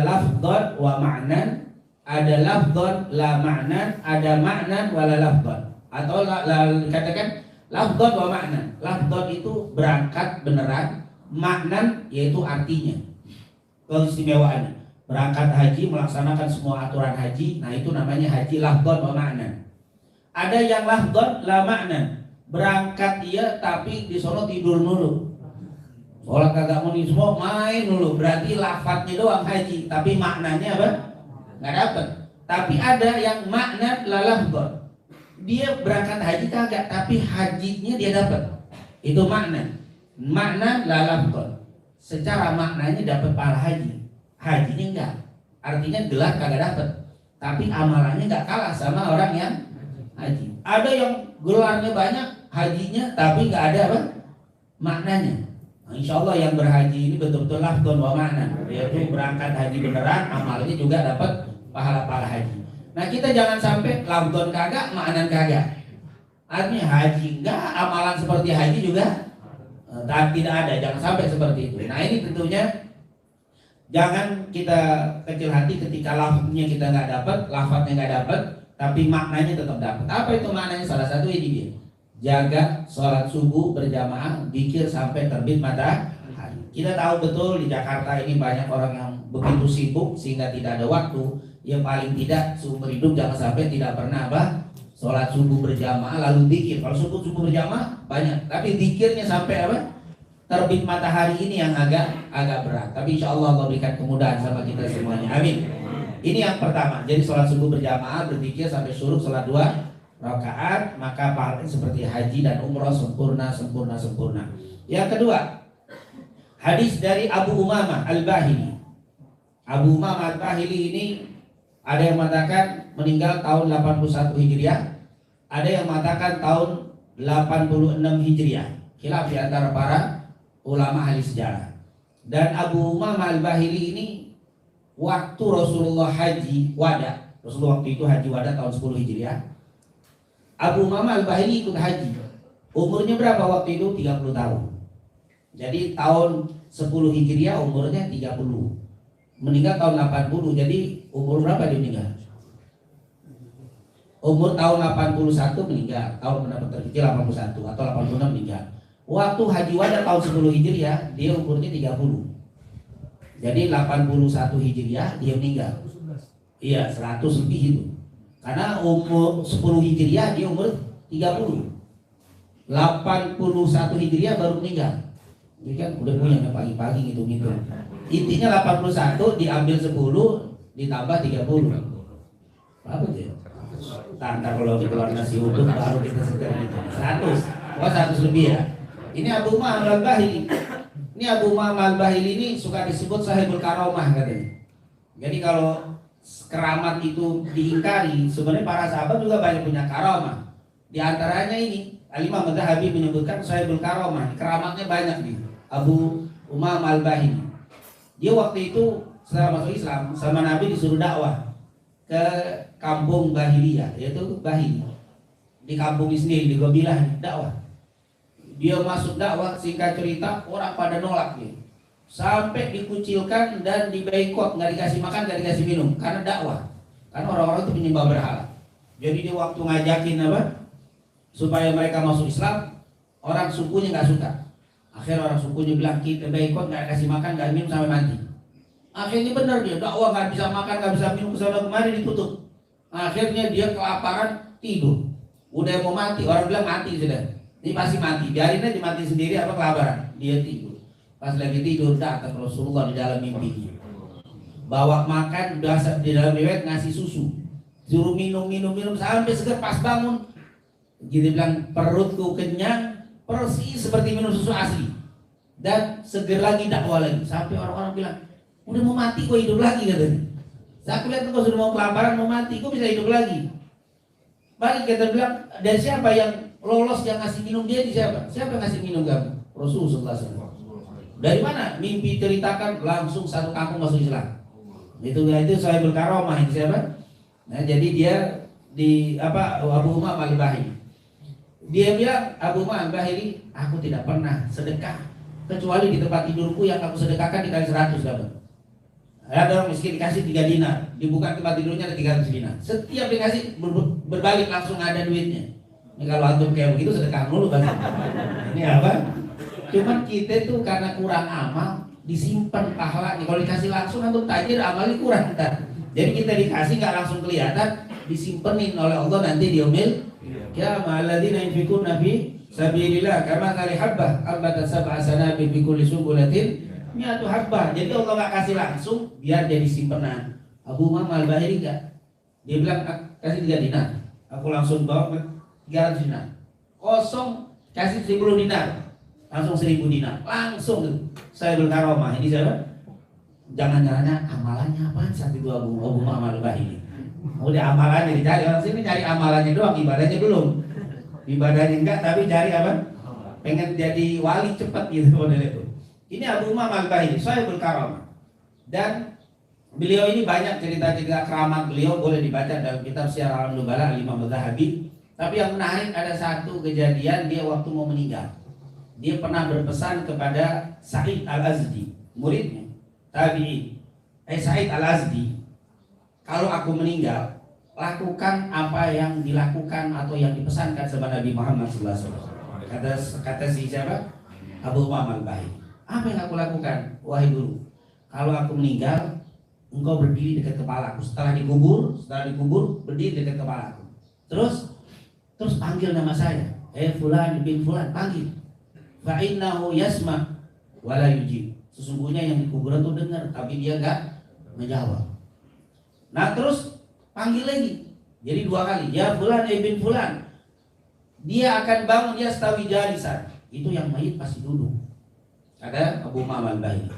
lafdhan wa ma'nan, ada lafdhan la ma'nan, ada ma'nan wa la lafdhan. Atau katakan lafdhan wa ma'nan. Lafdhan itu berangkat beneran, ma'nan yaitu artinya, keistimewaannya. Berangkat haji, melaksanakan semua aturan haji, nah itu namanya haji lafdhan wa ma'nan. Ada yang lafdhan la ma'nan, berangkat dia tapi di sono tidur dulu. Sholat kagak muni semua main dulu, berarti lafadznya doang haji, tapi maknanya apa? Nggak dapet. Tapi ada yang makna la lafdhan, dia berangkat haji kagak, tapi hajinya dia dapat. Itu makna la lafdhan. Secara maknanya dapat pahala haji, hajinya enggak. Artinya gelar kagak dapat, tapi amalannya nggak kalah sama orang yang haji. Ada yang gelarnya banyak, hajinya tapi nggak ada apa? Maknanya. Insya Allah yang berhaji ini betul-betul lafdhan wa ma'nan, yaitu berangkat haji beneran, amalnya juga dapat pahala-pahala haji. Nah kita jangan sampai lafdhan kagak, ma'nan kagak. Artinya haji enggak, amalan seperti haji juga tidak ada, jangan sampai seperti itu. Nah ini tentunya jangan kita kecil hati ketika lafadznya kita nggak dapat, lafadznya nggak dapat, tapi maknanya tetap dapat. Apa itu maknanya? Salah satu ini dia. Jaga sholat subuh berjamaah, zikir sampai terbit matahari. Kita tahu betul di Jakarta ini banyak orang yang begitu sibuk sehingga tidak ada waktu. Yang paling tidak seumur hidup jangan sampai tidak pernah sholat subuh berjamaah lalu zikir. Kalau subuh berjamaah banyak, tapi zikirnya sampai terbit matahari ini yang agak berat. Tapi insya Allah Allah berikan kemudahan sama kita semuanya. Amin. Ini yang pertama. Jadi sholat subuh berjamaah, berzikir sampai syuruk, sholat 2 rakaat, maka pahalanya seperti haji dan umrah sempurna. Yang kedua, hadis dari Abu Umamah Al-Bahili. Abu Umamah Al-Bahili ini ada yang mengatakan meninggal tahun 81 Hijriah, ada yang mengatakan tahun 86 Hijriah. Khilaf di antara para ulama ahli sejarah. Dan Abu Umamah Al-Bahili ini waktu Rasulullah haji wada, Rasulullah waktu itu haji wada tahun 10 Hijriah. Abu Umamah Al-Bahili ikut haji. Umurnya berapa waktu itu? 30 tahun. Jadi tahun 10 Hijriah umurnya 30. Meninggal tahun 80. Jadi umur berapa dia meninggal? Umur tahun 81 meninggal. Tahun mendapat terkecil 81 atau 86 meninggal. Waktu haji wada tahun 10 Hijriah dia umurnya 30. Jadi 81 Hijriah dia meninggal. Iya, 100 lebih itu. Karena umur 10 Hijriah dia umur 30. 81 Hijriah baru meninggal. Ini kan udah punya pagi-pagi gitu. Intinya 81 diambil 10 ditambah 30. Apa tuh? Tanda kalau dikeluar nasi uduk baru kita segar gitu. 100. Wah 100 lebih ya. Ini Abu Umamah Al-Bahili. Ini Abu Umamah Al-Bahili ini suka disebut sahibul karamah katanya. Jadi kalau keramat itu diingkari, sebenarnya para sahabat juga banyak punya karamah. Di antaranya ini Al-Imam Az-Zahabi menyebutkan sahibul karamah, keramatnya banyak nih. Abu Umamah Al-Bahili. Dia waktu itu setelah masuk Islam sama Nabi disuruh dakwah ke kampung Bahiliyah, yaitu Bahili. Di kampungnya sendiri, di Qabilah dakwah. Dia masuk dakwah, singkat cerita orang pada nolak dia. Sampai dikucilkan dan diboikot, nggak dikasih makan, nggak dikasih minum karena dakwah. Karena orang-orang itu penyembah berhala. Jadi dia waktu ngajakin supaya mereka masuk Islam, orang sukunya nggak suka. Akhirnya orang sukunya bilang kita boikot, nggak kasih makan, nggak minum sampai mati. Akhirnya benar dia dakwah nggak bisa makan, nggak bisa minum, kesana kemari ditutup. Akhirnya dia kelaparan tidur. Udah mau mati, orang bilang mati sudah. Ini pasti mati, biarin aja mati sendiri apa kelaparan. Dia tidur. Pas lagi tidur datang Rasulullah di dalam mimpinya. Bawa makan, biasa di dalam riwayat ngasih susu. Suruh minum sampai seger. Pas bangun dia bilang perutku kenyang persis seperti minum susu asli. Dan seger lagi dakwah lagi. Sampai orang-orang bilang, udah mau mati kok hidup lagi katanya. Saya lihat kok sudah mau kelaparan mau mati kok bisa hidup lagi. Balik kita bilang, dan siapa yang lolos yang ngasih minum dia di siapa? Siapa yang ngasih minum kamu? Rasulullah SAW. Dari mana? Mimpi ceritakan langsung satu kampung masuk Islam. Itu sahibul karamah ini siapa? Nah, jadi dia di Abu Umamah Al-Bahili. Dia bilang Abu Umamah Al-Bahili, aku tidak pernah sedekah kecuali di tempat tidurku yang aku sedekahkan dikali 100 dapat. Ada orang miskin dikasih 3 dinar, dibuka tempat tidurnya ada 300 dinar. Setiap dikasih berbalik langsung ada duitnya. Ini kalau antum kayak begitu sedekah mulu kan. Ini apa? Cuman kita tuh karena kurang amal disimpan pahalanya. Kalau dikasih langsung antum tajir amalnya kurang kan. Jadi kita dikasih nggak langsung kelihatan, disimpenin oleh Allah nanti diomil. Ya ma'alladzina yunfikuna fi sabilillah kama kali habbah ambatat sab'a sanabil bi kulli sumbulatin mi'atu habbah. Jadi Allah nggak kasih langsung biar jadi simpenan. Abu Umam Al-Bahili enggak. Dia bilang kasih 3 dinar. Aku langsung bawa 300 dinar. Kosong kasih 10 dinar. Langsung 1000 dinar. Langsung saya berkaromah. Ini siapa? Jangan-jangan amalannya apa saat itu Abu Umam Al-Bahili. Udah amalannya dicari orang sini, cari amalannya doang, ibadahnya belum. Ibadahnya enggak, tapi cari apa? Pengen jadi wali cepat gitu model itu. Ini Abu Umam Al-Bahili, saya berkaramah. Dan beliau ini banyak cerita-cerita keramat beliau, boleh dibaca dalam kitab Syiar A'lam Nubala Al-Imam Az-Zahabi. Tapi yang menarik ada satu kejadian dia waktu mau meninggal. Dia pernah berpesan kepada Sa'id Al-Azdi, muridnya, tabi'in. Sa'id Al-Azdi, kalau aku meninggal, lakukan apa yang dilakukan atau yang dipesankan sama Nabi Muhammad SAW. Kata si siapa? Abu Umam Al-Bahili. Apa yang aku lakukan? Wahai guru, kalau aku meninggal, engkau berdiri dekat kepalaku. Setelah dikubur, berdiri dekat kepalaku. Terus panggil nama saya. Fulan bin Fulan, panggil. Fa innahu yasma wala yujib. Sesungguhnya yang dikubur itu dengar, tapi dia enggak menjawab. Nah terus panggil lagi. Jadi 2 kali. Ya Fulan bin Fulan. Dia akan bangun, dia stawi jalisan. Itu yang mayit pasti duduk. Kata Abu Umam Al-Bahili.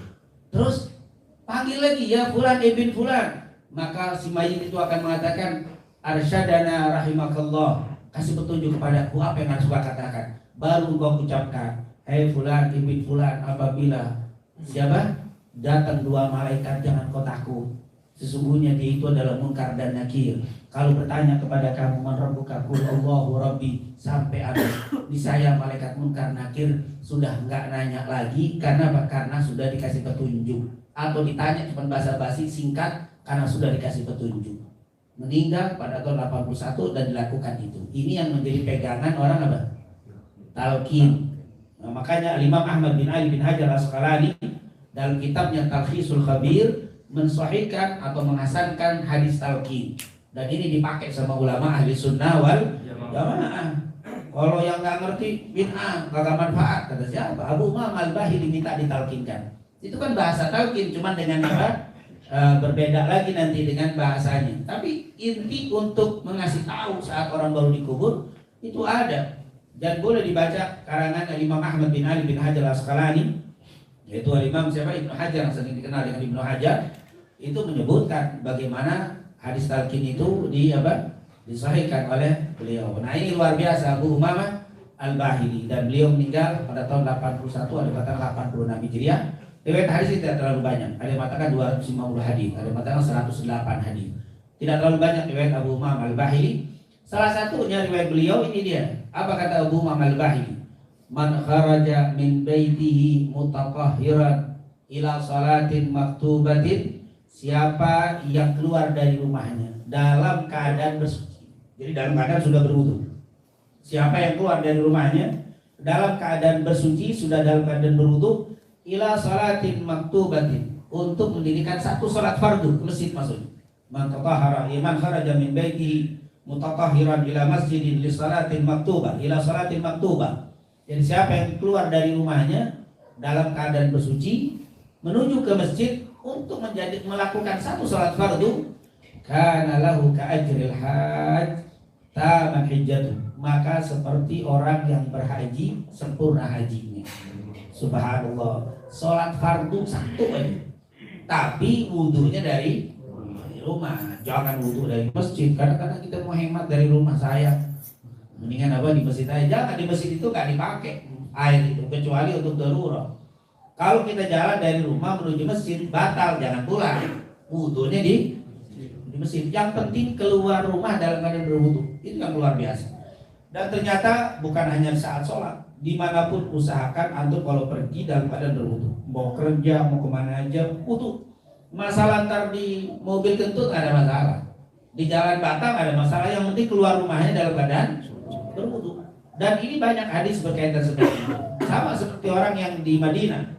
Terus panggil lagi. Ya Fulan bin Fulan. Maka si mayit itu akan mengatakan, arsyadana rahimakallah. Kasih petunjuk kepadaku apa yang harus gua katakan. Baru kau ucapkan, hai Fulan bin Fulan, apabila siapa? Datang 2 malaikat, jangan kau takut. Sesungguhnya dia itu adalah munkar dan nakir. Kalau bertanya kepada kamu, man rabbuka, qul Allahu rabbi, sampai habis. Di saya malaikat munkar nakir sudah enggak nanya lagi. Karena apa? Karena sudah dikasih petunjuk. Atau ditanya cuma basa-basi singkat karena sudah dikasih petunjuk. Meninggal pada tahun 81 dan dilakukan itu. Ini yang menjadi pegangan orang apa? Talqin. Nah, makanya Imam Ahmad bin Ali bin Hajar Al-Asqalani dalam kitabnya Talkhisul Khabir mensahihkan atau menghasankan hadis talqin. Dan ini dipakai sama ulama ahli sunnah wal jamaah. Kalau yang nggak ngerti bid'ah, kagak manfaat, kata siapa? Abu Umam Al-Bahili diminta ditalkinkan. Itu kan bahasa talqin, cuman dengan apa? Berbeda lagi nanti dengan bahasanya. Tapi inti untuk mengasih tahu saat orang baru dikubur itu ada. Dan boleh dibaca karangan Imam Ahmad bin Ali bin Hajar Al-Asqalani, yaitu Imam siapa? Ibnu Hajar, yang sering dikenal dengan Ibnu Hajar. Itu menyebutkan bagaimana hadis talqin itu disahihkan oleh beliau. Nah ini luar biasa Abu Umam Al-Bahili, dan beliau meninggal pada tahun 81, ada kata 86 Hijriah. Riwayat hadis tidak terlalu banyak. Ada yang mengatakan 250 hadis, ada yang mengatakan 108 hadis. Tidak terlalu banyak riwayat Abu Umam Al-Bahili. Salah satunya riwayat beliau ini dia. Apa kata Abu Umam Al-Bahili? Man kharaja min baitihi mutatahhiran ila salatin maktubatin. Siapa yang keluar dari rumahnya dalam keadaan bersuci. Jadi dalam keadaan sudah berwudu. Siapa yang keluar dari rumahnya dalam keadaan bersuci, sudah dalam keadaan berwudu, ila salatin maktubatin, untuk mendirikan satu salat fardu ke masjid maksudnya. Man tatahhara iman kharaja min baitihi mutatahhiran ila masjidin li salatin maktubah, ila salatin maktubah. Jadi siapa yang keluar dari rumahnya dalam keadaan bersuci menuju ke masjid untuk melakukan satu salat fardu, kana lahu ka ajril hajj taman hijjatu, maka seperti orang yang berhaji sempurna hajinya. Subhanallah, salat fardu satu aja, tapi wudunya dari rumah, jangan wudu dari masjid. Kadang-kadang kita mau hemat dari rumah saya, mendingan apa di masjid aja. Jangan, di masjid itu gak dipakai air itu kecuali untuk darurat. Kalau kita jalan dari rumah menuju masjid batal, jangan pulang, wudunya di masjid. Yang penting keluar rumah dalam keadaan berwudu, itu yang luar biasa. Dan ternyata bukan hanya saat sholat, dimanapun usahakan antum kalau pergi dalam keadaan berwudu. Mau kerja, mau kemana aja, wudu. Masalah ntar di mobil kentut nggak ada masalah, di jalan bata nggak ada masalah. Yang penting keluar rumahnya dalam keadaan berwudu. Dan ini banyak hadis berkaitan seperti itu. Sama seperti orang yang di Madinah.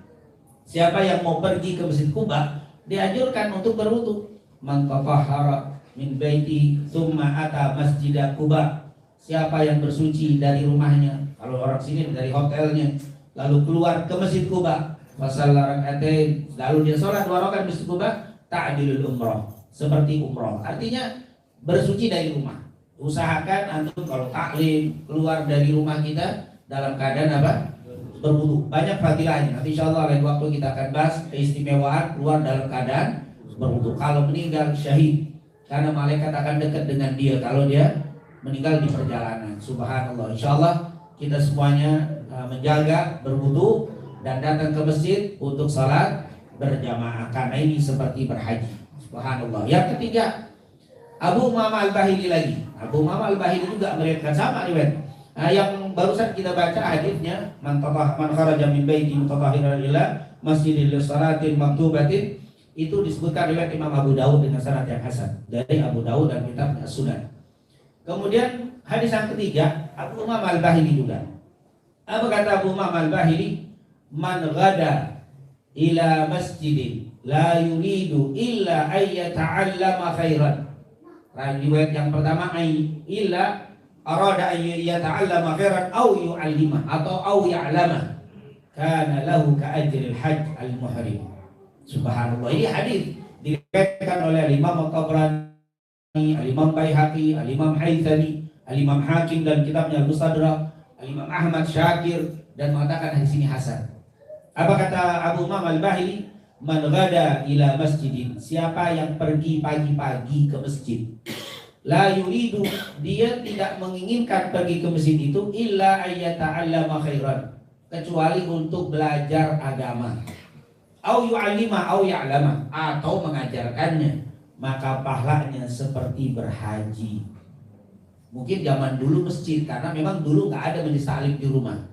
Siapa yang mau pergi ke Masjid Kuba dianjurkan untuk berwudu. Man tatahhara min baiti tsumma ata Masjid Kuba. Siapa yang bersuci dari rumahnya, kalau orang sini dari hotelnya, lalu keluar ke Masjid Kuba, fasalla rakaatain, lalu dia sholat 2 rakaat Masjid Kuba, ta'dilul umrah, seperti umrah. Artinya bersuci dari rumah. Usahakan antum kalau taklim keluar dari rumah kita dalam keadaan apa? Berwudu. Banyak fadilahnya. Nanti insyaallah lain waktu kita akan bahas keistimewaan keluar dalam keadaan berwudu. Kalau meninggal syahid, karena malaikat akan dekat dengan dia kalau dia meninggal di perjalanan. Subhanallah. Insyaallah kita semuanya menjaga berwudu dan datang ke masjid untuk salat berjamaah, karena ini seperti berhaji. Subhanallah. Yang ketiga, Abu Umamah Al-Bahili lagi. Abu Umamah Al-Bahili juga meriwayatkan sama riwayat. Yang barusan kita baca hadisnya, man kharaja min baiti mutatahhiran ila masjidil salatin maktubatin, itu disebutkan riwayat Imam Abu Dawud dengan sanad yang hasan dari Abu Dawud dan kitab As-Sunan. Kemudian hadis yang ketiga, Abu Umamah Al-Bahili juga. Apa kata Abu Umamah Al-Bahili? Man ghada ila masjidin la yuridu illa ayyata'allama khairan. Riwayat yang pertama illa arada ayyata'allama khairan au yu'allima atau au ya'lama kana lahu ka ajril hajj al-muhrim. Subhanallah. Ini hadis diriwayatkan oleh Imam At-Tabrani, Al-Imam Baihaqi, Al-Imam Haythami, Al-Imam Hakim dan kitabnya Al-Mustadrak, Al-Imam Ahmad Syakir, dan mengatakan hadis ini hasan. Apa kata Abu Umamah Al-Bahili? Man ghada ila masjidin, siapa yang pergi pagi-pagi ke masjid, la yuridu, dia tidak menginginkan pergi ke masjid itu illa ayyata'allama khairan, kecuali untuk belajar agama, au yu'allima au ya'lama, atau mengajarkannya, maka pahalanya seperti berhaji. Mungkin zaman dulu masjid, karena memang dulu nggak ada majelis taklim di rumah,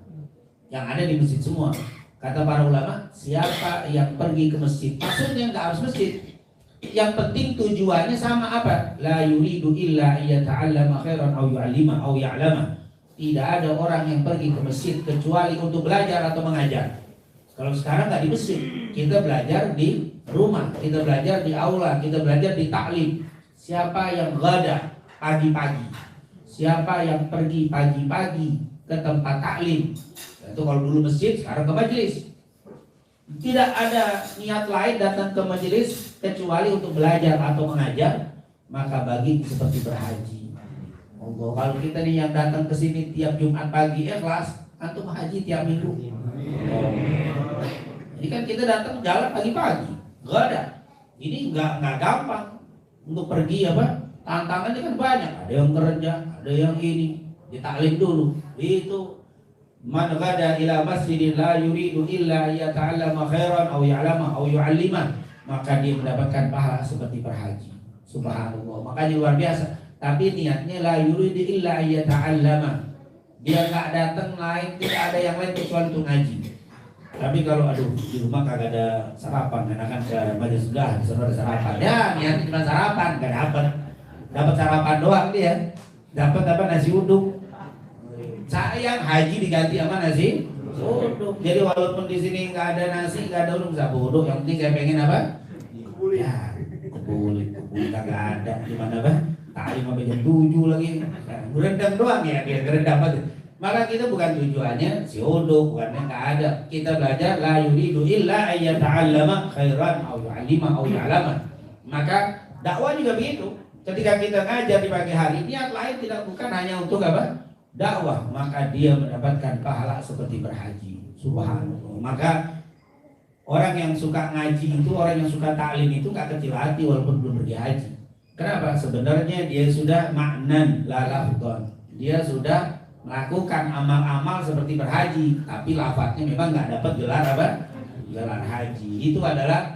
yang ada di masjid semua. Kata para ulama, siapa yang pergi ke masjid, maksudnya nggak harus masjid, yang penting tujuannya sama apa? La yuridu illa ayyata'allama khairan au yu'allima au ya'lama. Tidak ada orang yang pergi ke masjid kecuali untuk belajar atau mengajar. Kalau sekarang nggak di masjid, kita belajar di rumah, kita belajar di aula, kita belajar di taklim. Siapa yang ghada pagi-pagi, siapa yang pergi pagi-pagi ke tempat taklim, itu kalau dulu masjid, sekarang ke majelis. Tidak ada niat lain datang ke majelis kecuali untuk belajar atau mengajar, maka bagi seperti berhaji. Allah, kalau kita nih yang datang ke sini tiap Jumat pagi ikhlas, antum haji tiap minggu. Jadi kan kita datang jalan pagi-pagi, nggak ada. Ini nggak gampang untuk pergi apa? Tantangannya kan banyak. Ada yang kerja, ada yang ini. Ditaklim dulu. Itu man ghada ila masjidin la yuridu illa yata'allama khairan aw ya'lama aw yu'allima, maka dia mendapatkan pahala seperti berhaji. Subhanallah. Makanya luar biasa. Tapi niatnya la yuridu illa yata'allama. Dia enggak datang lain, tidak ada yang lain kecuali untuk ngaji. Tapi kalau aduh di rumah kagak ada sarapan, enakan ke majelis sudah disuruh ada sarapan. Ya, niatnya cuma sarapan, enggak dapat sarapan doang dia. Dapat apa? Nasi uduk. Sayang haji diganti sama nasi uduk. Jadi walaupun di sini nggak ada nasi, nggak ada uduk, bisa uduk. Yang penting saya pengen apa? Ya, kebuli kagak ada. Gimana bah? Tadi sampai jam 7 lagi. Rendang doang ya, biar rendang aja. Maka kita bukan tujuannya si uduk, bukannya nggak ada. Kita belajar la yuridu illa ayyata'allama khairan aw yu'allima aw ya'lama. Maka dakwah juga begitu. Ketika kita ngajar di pagi hari, niat lain tidak bukan hanya untuk apa? Dakwah, maka dia mendapatkan pahala seperti berhaji. Subhanallah. Maka orang yang suka ngaji itu, orang yang suka taklim itu nggak kecil hati walaupun belum pergi haji. Kenapa? Sebenarnya dia sudah maknan la lafdhon. Dia sudah melakukan amal-amal seperti berhaji, tapi lafadznya memang nggak dapat gelar apa? Gelar haji. Itu adalah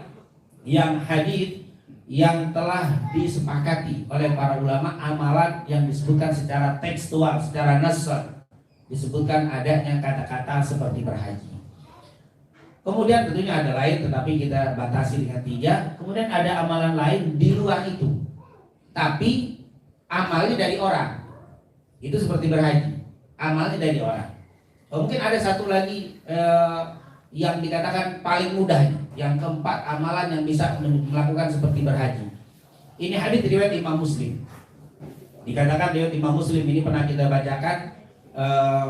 yang hadis yang telah disepakati oleh para ulama, amalan yang disebutkan secara tekstual, secara nas, disebutkan adanya kata-kata seperti berhaji. Kemudian tentunya ada lain, tetapi kita batasi dengan 3. Kemudian ada amalan lain di luar itu, tapi amalnya dari orang. Itu seperti berhaji, amalnya dari orang. Mungkin ada satu lagi yang dikatakan paling mudah, yang keempat, amalan yang bisa melakukan seperti berhaji. Ini hadis riwayat Imam Muslim. Dikatakan riwayat Imam Muslim ini pernah kita bacakan,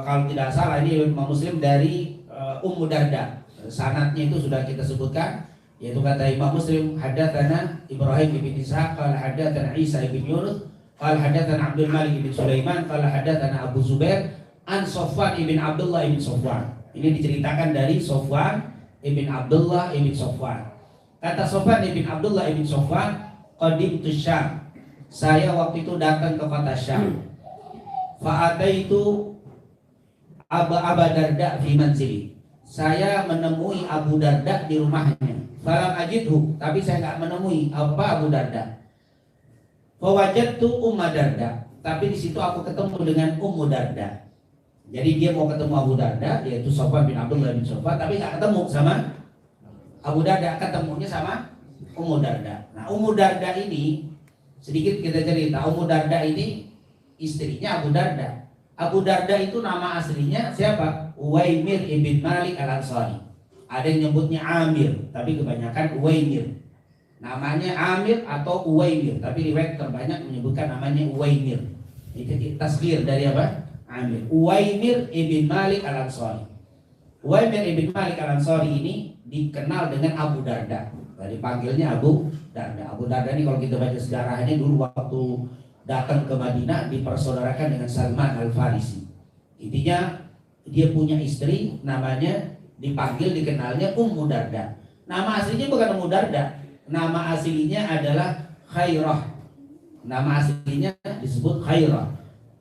kalau tidak salah ini riwayat Imam Muslim dari Ummu Darda. Sanadnya itu sudah kita sebutkan, yaitu kata Imam Muslim, haddatsana Ibrahim bin Ishaq qala haddatsana Isa bin Yunus qala haddatsana Abdul Malik bin Sulaiman qala haddatsana Abu Zubair an Sofwan ibn Abdullah ibn Sofwan. Ini diceritakan dari Sofwan ibn Abdullah ibn Sofwan. Kata Sofwan ibn Abdullah ibn Sofwan, qadimtu Syam. Saya waktu itu datang ke kota Syam. Fa'ataitu Aba Darda fi manzili. Saya menemui Abu Darda di rumahnya. Falam ajidhu, tapi saya nggak menemui Abu Darda. Fawajadtu Umma Darda, tapi di situ aku ketemu dengan Ummu Darda. Jadi dia mau ketemu Abu Darda, yaitu Sofwan bin Abdullah bin Sofwan, tapi nggak ketemu sama Abu Darda, ketemunya sama Ummu Darda. Nah, Ummu Darda ini sedikit kita cerita. Ummu Darda ini istrinya Abu Darda. Abu Darda itu nama aslinya siapa? Uwaimir ibn Malik al-Ansari. Ada yang nyebutnya Amir, tapi kebanyakan Uwaimir. Namanya Amir atau Uwaimir, tapi riwayat terbanyak menyebutkan namanya Uwaimir. Itu tasghir dari apa? Amir. Uwaimir ibn Malik al-Ansari. Uwaimir ibn Malik al-Ansari ini dikenal dengan Abu Darda. Dipanggilnya Abu Darda. Abu Darda ini kalau kita baca sejarahnya dulu waktu datang ke Madinah dipersaudarakan dengan Salman Al-Farisi. Intinya dia punya istri namanya dikenalnya Ummu Darda. Nama aslinya bukan Ummu Darda. Nama aslinya adalah Khairah. Nama aslinya disebut Khairah.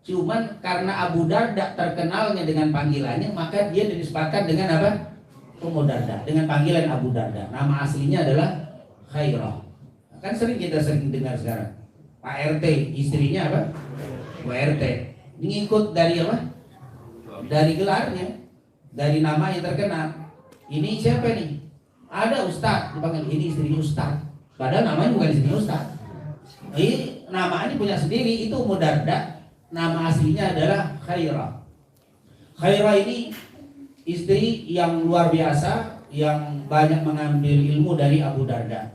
Cuman karena Abu Darda terkenalnya dengan panggilannya, maka dia dinisbatkan dengan apa? Ummu Darda, dengan panggilan Abu Darda. Nama aslinya adalah Khairah. Kan kita sering dengar sekarang. Pak RT, istrinya apa? Bu RT. Ini ngikut dari apa? Dari gelarnya, dari nama yang terkenal. Ini siapa nih? Ada Ustadz, dipanggil ini istrinya Ustadz. Padahal namanya bukan istrinya Ustadz. Ini namanya punya sendiri, itu Ummu Darda. Nama aslinya adalah Khairah. Khairah ini istri yang luar biasa, yang banyak mengambil ilmu dari Abu Darda.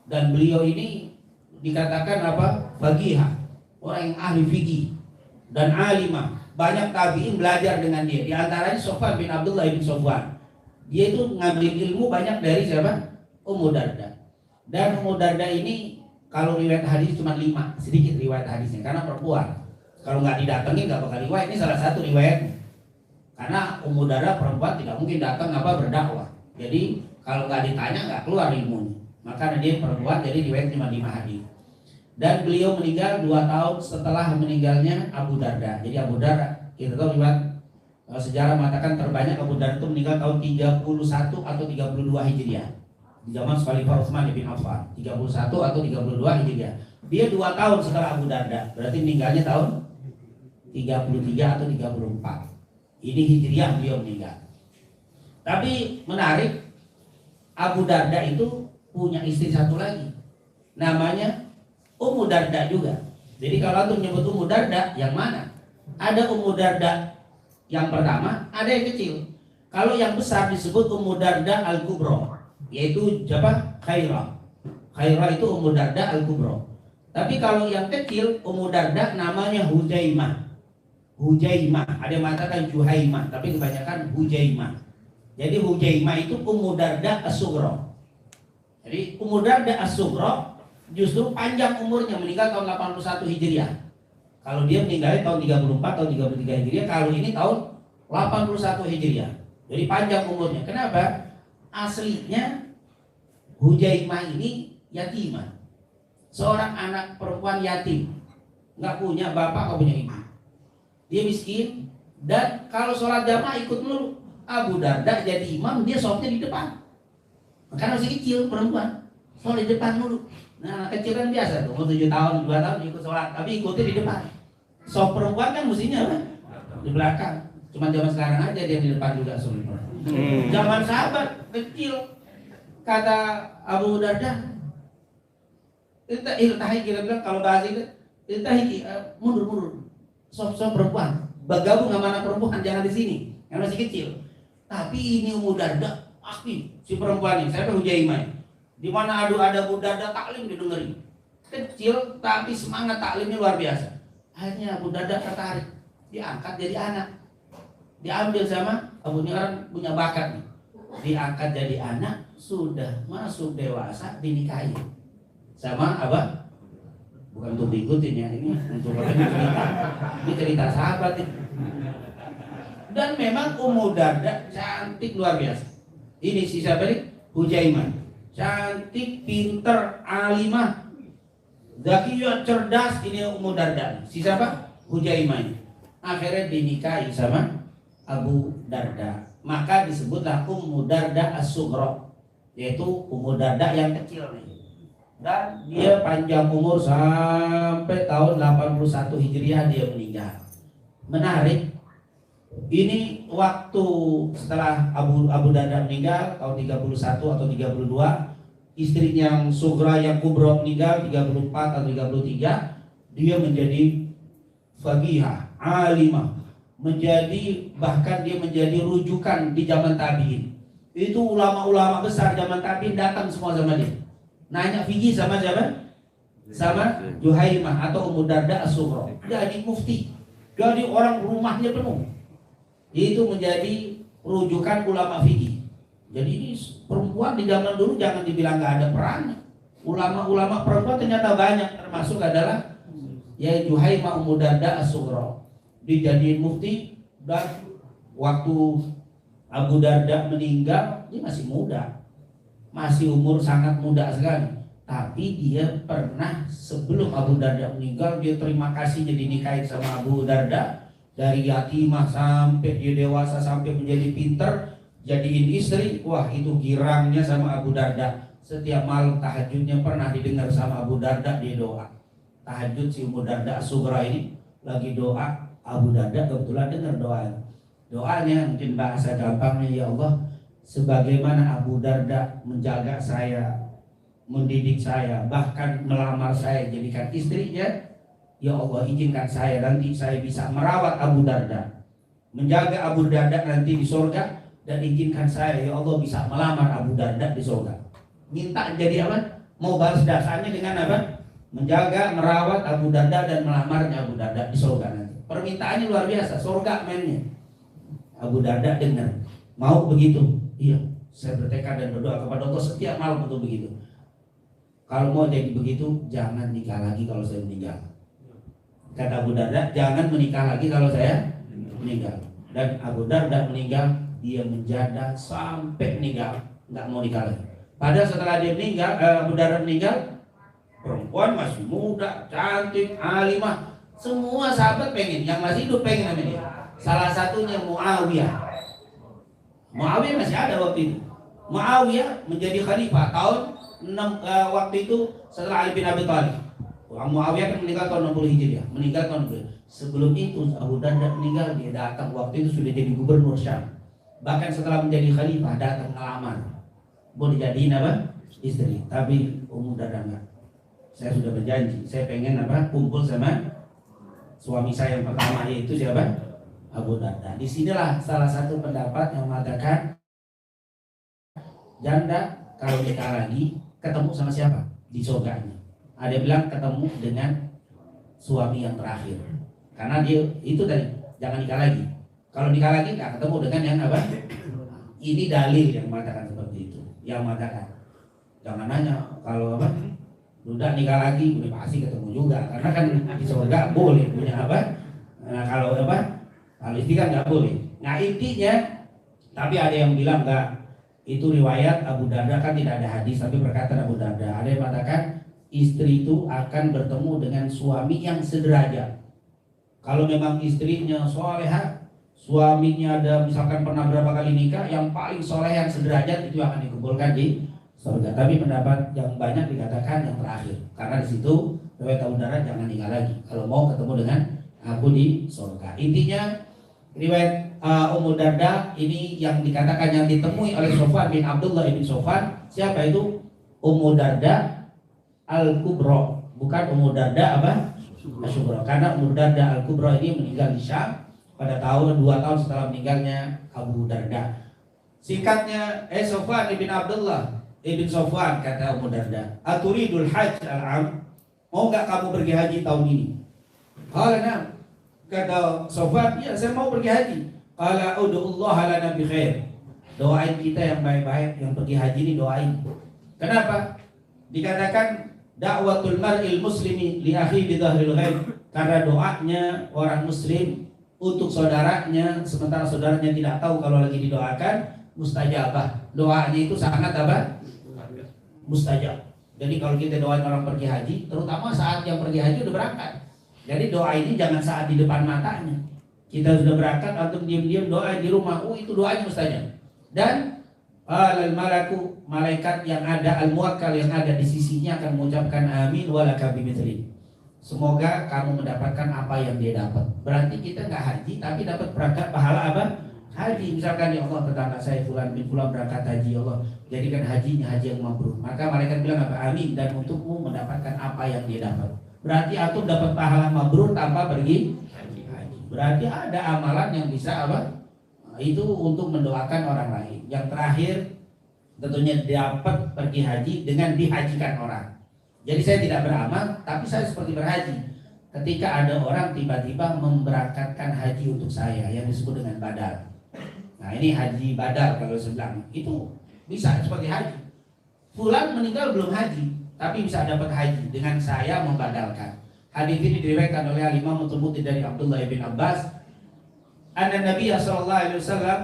Dan beliau ini dikatakan apa? Faqihah, orang yang ahli fikih dan alimah. Banyak tabi'in belajar dengan dia. Di antaranya Sofwan bin Abdullah bin Sofwan. Dia itu ngambil ilmu banyak dari siapa? Ummu Darda. Dan Ummu Darda ini kalau riwayat hadis cuma 5, sedikit riwayat hadisnya karena perempuan. Kalau nggak didatengin nggak bakal riwayat. Ini salah satu riwayatnya. Karena Ummu Darda perempuan tidak mungkin datang berdakwah. Jadi kalau nggak ditanya nggak keluar ilmunya. Maka dia perempuan, jadi riwayat cuma 5 hadis. Dan beliau meninggal 2 tahun setelah meninggalnya Abu Darda. Jadi Abu Darda, kita tahu riwayat sejarah mengatakan terbanyak Abu Darda itu meninggal tahun 31 atau 32 Hijriah. Di zaman Khalifah Utsman bin Affan, 31 atau 32 Hijriah. Dia 2 tahun setelah Abu Darda. Berarti meninggalnya tahun 33 atau 34. Ini Hijriah beliau meninggal. Tapi menarik, Abu Darda itu punya istri satu lagi, namanya Ummu Darda juga. Jadi kalau antum menyebut Ummu Darda, yang mana? Ada Ummu Darda yang pertama, ada yang kecil. Kalau yang besar disebut Ummu Darda Al-Kubra, yaitu siapa? Khairah. Khairah itu Ummu Darda Al-Kubra. Tapi kalau yang kecil Ummu Darda namanya Hujaimah. Hujaimah, ada yang mengatakan Juhaimah, tapi kebanyakan Hujaimah. Jadi Hujaimah itu Ummu Darda As-Sughra. Jadi Ummu Darda As-Sughra justru panjang umurnya, meninggal tahun 81 Hijriah. Kalau dia meninggal tahun 34 atau 33 Hijriah, kalau ini tahun 81 Hijriah. Jadi panjang umurnya. Kenapa? Aslinya Hujaimah ini yatimah. Seorang anak perempuan yatim, nggak punya bapak, nggak punya ibu. Dia miskin dan kalau sholat jamaah ikut melulu. Abu Darda jadi imam, dia sholatnya di depan. Karena masih kecil perempuan, sholat di depan dulu. Nah, anak kecil kan biasa tuh, umur 7 tahun, 2 tahun ikut sholat, tapi ikutnya di depan. So perempuan kan mestinya apa? Di belakang. Cuma zaman sekarang aja dia di depan juga sholat. Zaman sahabat kecil, kata Abu Darda, iltahi, kira bilang kalau bahasa itu, iltahi, mundur. So perempuan, bergabung sama anak perempuan, jangan di sini, yang masih kecil. Tapi ini Abu Darda, si perempuan ini, saya Hujaimah. Di mana ada Abu Darda taklim didengerin. Kecil tapi semangat taklimnya luar biasa. Akhirnya Abu Darda tertarik, diangkat jadi anak. Diambil sama Abu Niran punya bakat nih. Diangkat jadi anak, sudah masuk dewasa dinikahi. Sama apa? Bukan untuk diikutin ya, ini untuk cerita. Ini cerita sahabat nih. Dan memang Ummu Darda cantik luar biasa. Ini si siapa nih? Hujaimah. Cantik, pinter, alimah, zakiyah, cerdas. Ini Ummu Darda. Si siapa? Hujaimah. Akhirnya dinikahi sama Abu Darda. Maka disebutlah Ummu Darda as-Sughra, yaitu Ummu Darda yang kecil nih. Dan dia panjang umur sampai tahun 81 Hijriah dia meninggal. Menarik. Ini waktu setelah Abu Darda meninggal tahun 31 atau 32, istrinya yang Sughra yang Kubra meninggal 34 atau 33, dia menjadi faqihah, alimah, bahkan dia menjadi rujukan di zaman tabi'in. Itu ulama-ulama besar zaman tabi'in datang semua sama dia. Nanya fikih sama siapa? Sama Juhaimah atau Ummu Darda as-Sughra. Jadi mufti. Jadi orang rumahnya penuh. Itu menjadi rujukan ulama fikih. Jadi ini perempuan di zaman dulu jangan dibilang nggak ada perannya. Ulama-ulama perempuan ternyata banyak, termasuk adalah ya Juhaimah Ummu Darda as-Sughra. Dijadiin mufti, dan waktu Abu Darda meninggal dia masih muda, masih umur sangat muda sekali. Tapi dia pernah sebelum Abu Darda meninggal dia terima kasih jadi nikahin sama Abu Darda. Dari yatimah sampai dia dewasa, sampai menjadi pinter, jadiin istri. Wah, itu girangnya sama Abu Darda. Setiap malam tahajudnya pernah didengar sama Abu Darda, dia doa tahajud. Si Ummu Darda as-Sughra ini lagi doa, Abu Darda kebetulan dengar doanya mungkin bahasa gampangnya, ya Allah, sebagaimana Abu Darda menjaga saya, mendidik saya, bahkan melamar saya jadikan istrinya, ya Allah, izinkan saya nanti saya bisa merawat Abu Darda, menjaga Abu Darda nanti di surga, dan izinkan saya ya Allah bisa melamar Abu Darda di surga. Minta jadi apa? Mau balas dasarnya dengan apa? Menjaga, merawat Abu Darda dan melamarnya Abu Darda di surga nanti. Permintaannya luar biasa, surga mainnya. Abu Darda dengar, mau begitu? Iya, saya bertekad dan berdoa kepada Allah setiap malam untuk begitu. Kalau mau jadi begitu, jangan nikah lagi kalau saya meninggal. Kata Abu Darda, jangan menikah lagi kalau saya meninggal. Dan Abu Darda meninggal, dia menjanda sampai meninggal, nggak mau nikah lagi. Padahal setelah dia meninggal, Abu Darda meninggal, perempuan masih muda, cantik, alimah, semua sahabat pengen, yang masih hidup pengen sama dia. Salah satunya Muawiyah. Muawiyah masih ada waktu itu. Muawiyah menjadi khalifah tahun 6 waktu itu setelah Ali bin Abi Thalib. Muawiyah kan meninggal tahun 60 Hijriah, meninggal tahun 60. Sebelum itu Abu Darda meninggal, dia datang waktu itu sudah jadi gubernur Syam. Bahkan setelah menjadi khalifah datang ngelamar, mau dijadiin apa? Istri. Tapi Ummu Darda enggak. Saya sudah berjanji, saya pengen apa? Kumpul sama suami saya yang pertama, yaitu siapa? Abu Darda. Disinilah salah satu pendapat yang mengatakan janda kalau nikah lagi ketemu sama siapa? Di surganya. Ada yang bilang ketemu dengan suami yang terakhir. Karena dia itu tadi, jangan nikah lagi. Kalau nikah lagi nggak ketemu dengan yang apa? Ini dalil yang mengatakan seperti itu. Yang mengatakan jangan nanya kalau apa? Udah nikah lagi, udah pasti ketemu juga. Karena kan di surga boleh punya apa? Nah, kalau apa? Kalau istri kan nggak boleh. Nah intinya, tapi ada yang bilang nggak. Itu riwayat Abu Darda, kan tidak ada hadis, tapi perkataan Abu Darda. Ada yang mengatakan istri itu akan bertemu dengan suami yang sederajat. Kalau memang istrinya solehah, suaminya ada misalkan pernah berapa kali nikah, yang paling soleh yang sederajat itu akan dikumpulkan di surga. Tapi pendapat yang banyak dikatakan yang terakhir, karena di situ riwayat Abu Darda jangan tinggal lagi kalau mau ketemu dengan aku di surga. Intinya riwayat Ummu Darda ini yang dikatakan yang ditemui oleh Sofwan bin Abdullah bin Sofwan. Siapa itu? Ummu Darda Al-Kubra, bukan Ummu Darda apa? Asyubra. Karena Ummu Darda Al-Kubra ini meninggal di Syam pada tahun 2 tahun setelah meninggalnya Abu Darda. Singkatnya, Sofwan bin Abdullah ibn Sofwan kata Ummu Darda, "Aturidul hajj al-am?" Mau enggak kamu pergi haji tahun ini? Qala na'am. Kata Sofwan, "Ya, saya mau pergi haji." Qala ud'ullaha lana bi khair. Doain kita yang baik-baik, yang pergi haji ini doain. Kenapa? Dikatakan da'watul mar'il muslimi li akhi bi dhahril ghaib, karena doanya orang muslim untuk saudaranya sementara saudaranya tidak tahu kalau lagi didoakan, mustajabah. Doanya itu sangat apa? Mustajab. Jadi kalau kita doain orang pergi haji, terutama saat yang pergi haji udah berangkat. Jadi doa ini jangan saat di depan matanya. Kita sudah berangkat atau diam-diam doa di rumah, itu doanya mustajab. Dan al-malaku, malaikat yang ada, al-muwakkal yang ada di sisinya akan mengucapkan amin walaka bimithli. Semoga kamu mendapatkan apa yang dia dapat. Berarti kita nggak haji tapi dapat berangkat pahala apa? Haji. Misalkan ya Allah, tetangga saya fulan bin fulan berangkat haji, ya Allah jadikan hajinya haji yang mabrur. Maka malaikat bilang apa? Amin, dan untukmu mendapatkan apa yang dia dapat. Berarti antum dapat pahala mabrur tanpa pergi haji. Berarti ada amalan yang bisa apa? Itu untuk mendoakan orang lain. Yang terakhir tentunya dapat pergi haji dengan dihajikan orang. Jadi saya tidak beramal, tapi saya seperti berhaji. Ketika ada orang tiba-tiba memberangkatkan haji untuk saya yang disebut dengan badal. Nah ini haji badal kalau saya bilang, itu bisa seperti haji. Fulan meninggal belum haji, tapi bisa dapat haji dengan saya membadalkan. Hadis ini diriwayatkan oleh Imam Tirmidzi dari Abdullah bin Abbas. Anna Nabi sallallahu alaihi wasallam,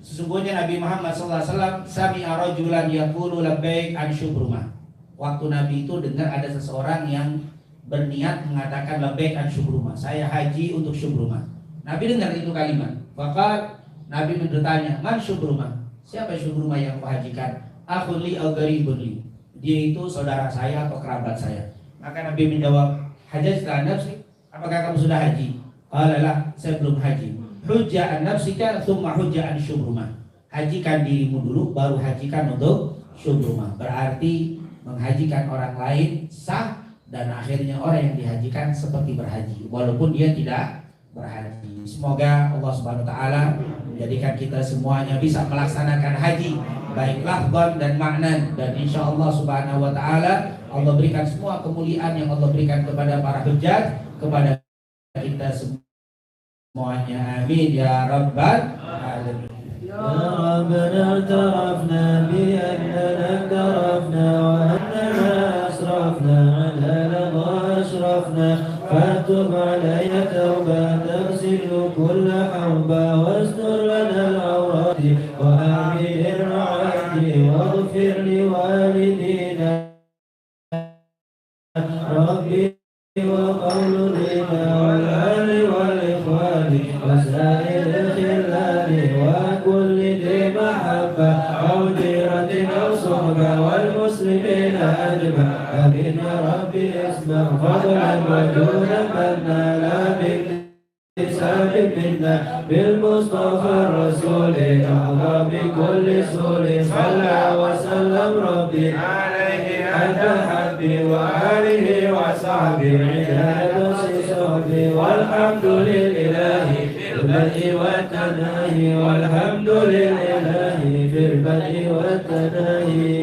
sesungguhnya Nabi Muhammad sallallahu alaihi wasallam sami'a rajulan yaqulu labbaik an syubrumah. Waktu Nabi itu dengar ada seseorang yang berniat mengatakan labbaik an syubrumah, saya haji untuk syubrumah. Nabi dengar itu kalimat. Maka Nabi bertanya, man syubrumah? Siapa syubrumah yang kau hajikan? Akhun li au garibun li. Dia itu saudara saya atau kerabat saya. Maka Nabi menjawab, hajjata nafsi? Apakah kamu sudah haji? Qala la, saya belum haji. Hujja an nafsika thumma hujja an syubrumah. Hajikan dirimu dulu baru hajikan untuk syubrumah. Berarti menghajikan orang lain sah, dan akhirnya orang yang dihajikan seperti berhaji walaupun dia tidak berhaji. Semoga Allah Subhanahu wa taala menjadikan kita semuanya bisa melaksanakan haji baik lafzan dan maknan, dan insyaallah Subhanahu wa taala Allah berikan semua kemuliaan yang Allah berikan kepada para hujjaj kepada kita semuanya. Amin ya rabbal alamin. يا ربنا اعترفنا بأننا اعترفنا وأننا أسرفنا على لظى أشرفنا فاتب علينا توبة تغسل كل حربا واستر لنا العورات وآمن الرعاة واغفر لوالدينا ربي وقول لنا والآل والإخوان وسائر الخلان وكل ذي محبة أو جيرة أو صحبة والمسلمين أجمع. آمين يا ربي اسمع فضلا وجودا منا لا باكتساب منا بالمصطفى الرسول أعظم بكل سور صلى وسلم ربي عليه أنت حبي وآله وصحبه عداد صحبي والحمد لله في البدء والتناهي والحمد لله في البدء والتناهي.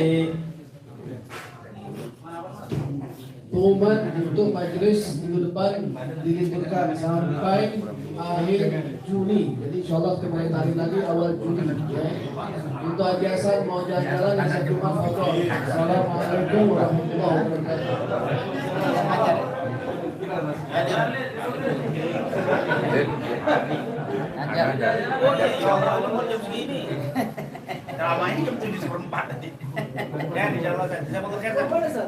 Pengumuman untuk majelis minggu depan diliburkan sampai akhir Juni. Jadi insyaallah kita mulai tarik lagi awal Juni. Ya. Untuk ajasan mau jalan-jalan bisa cuma foto. Assalamualaikum warahmatullahi Ramai jam 7:04 nanti. Ya, di jalan saya mau ke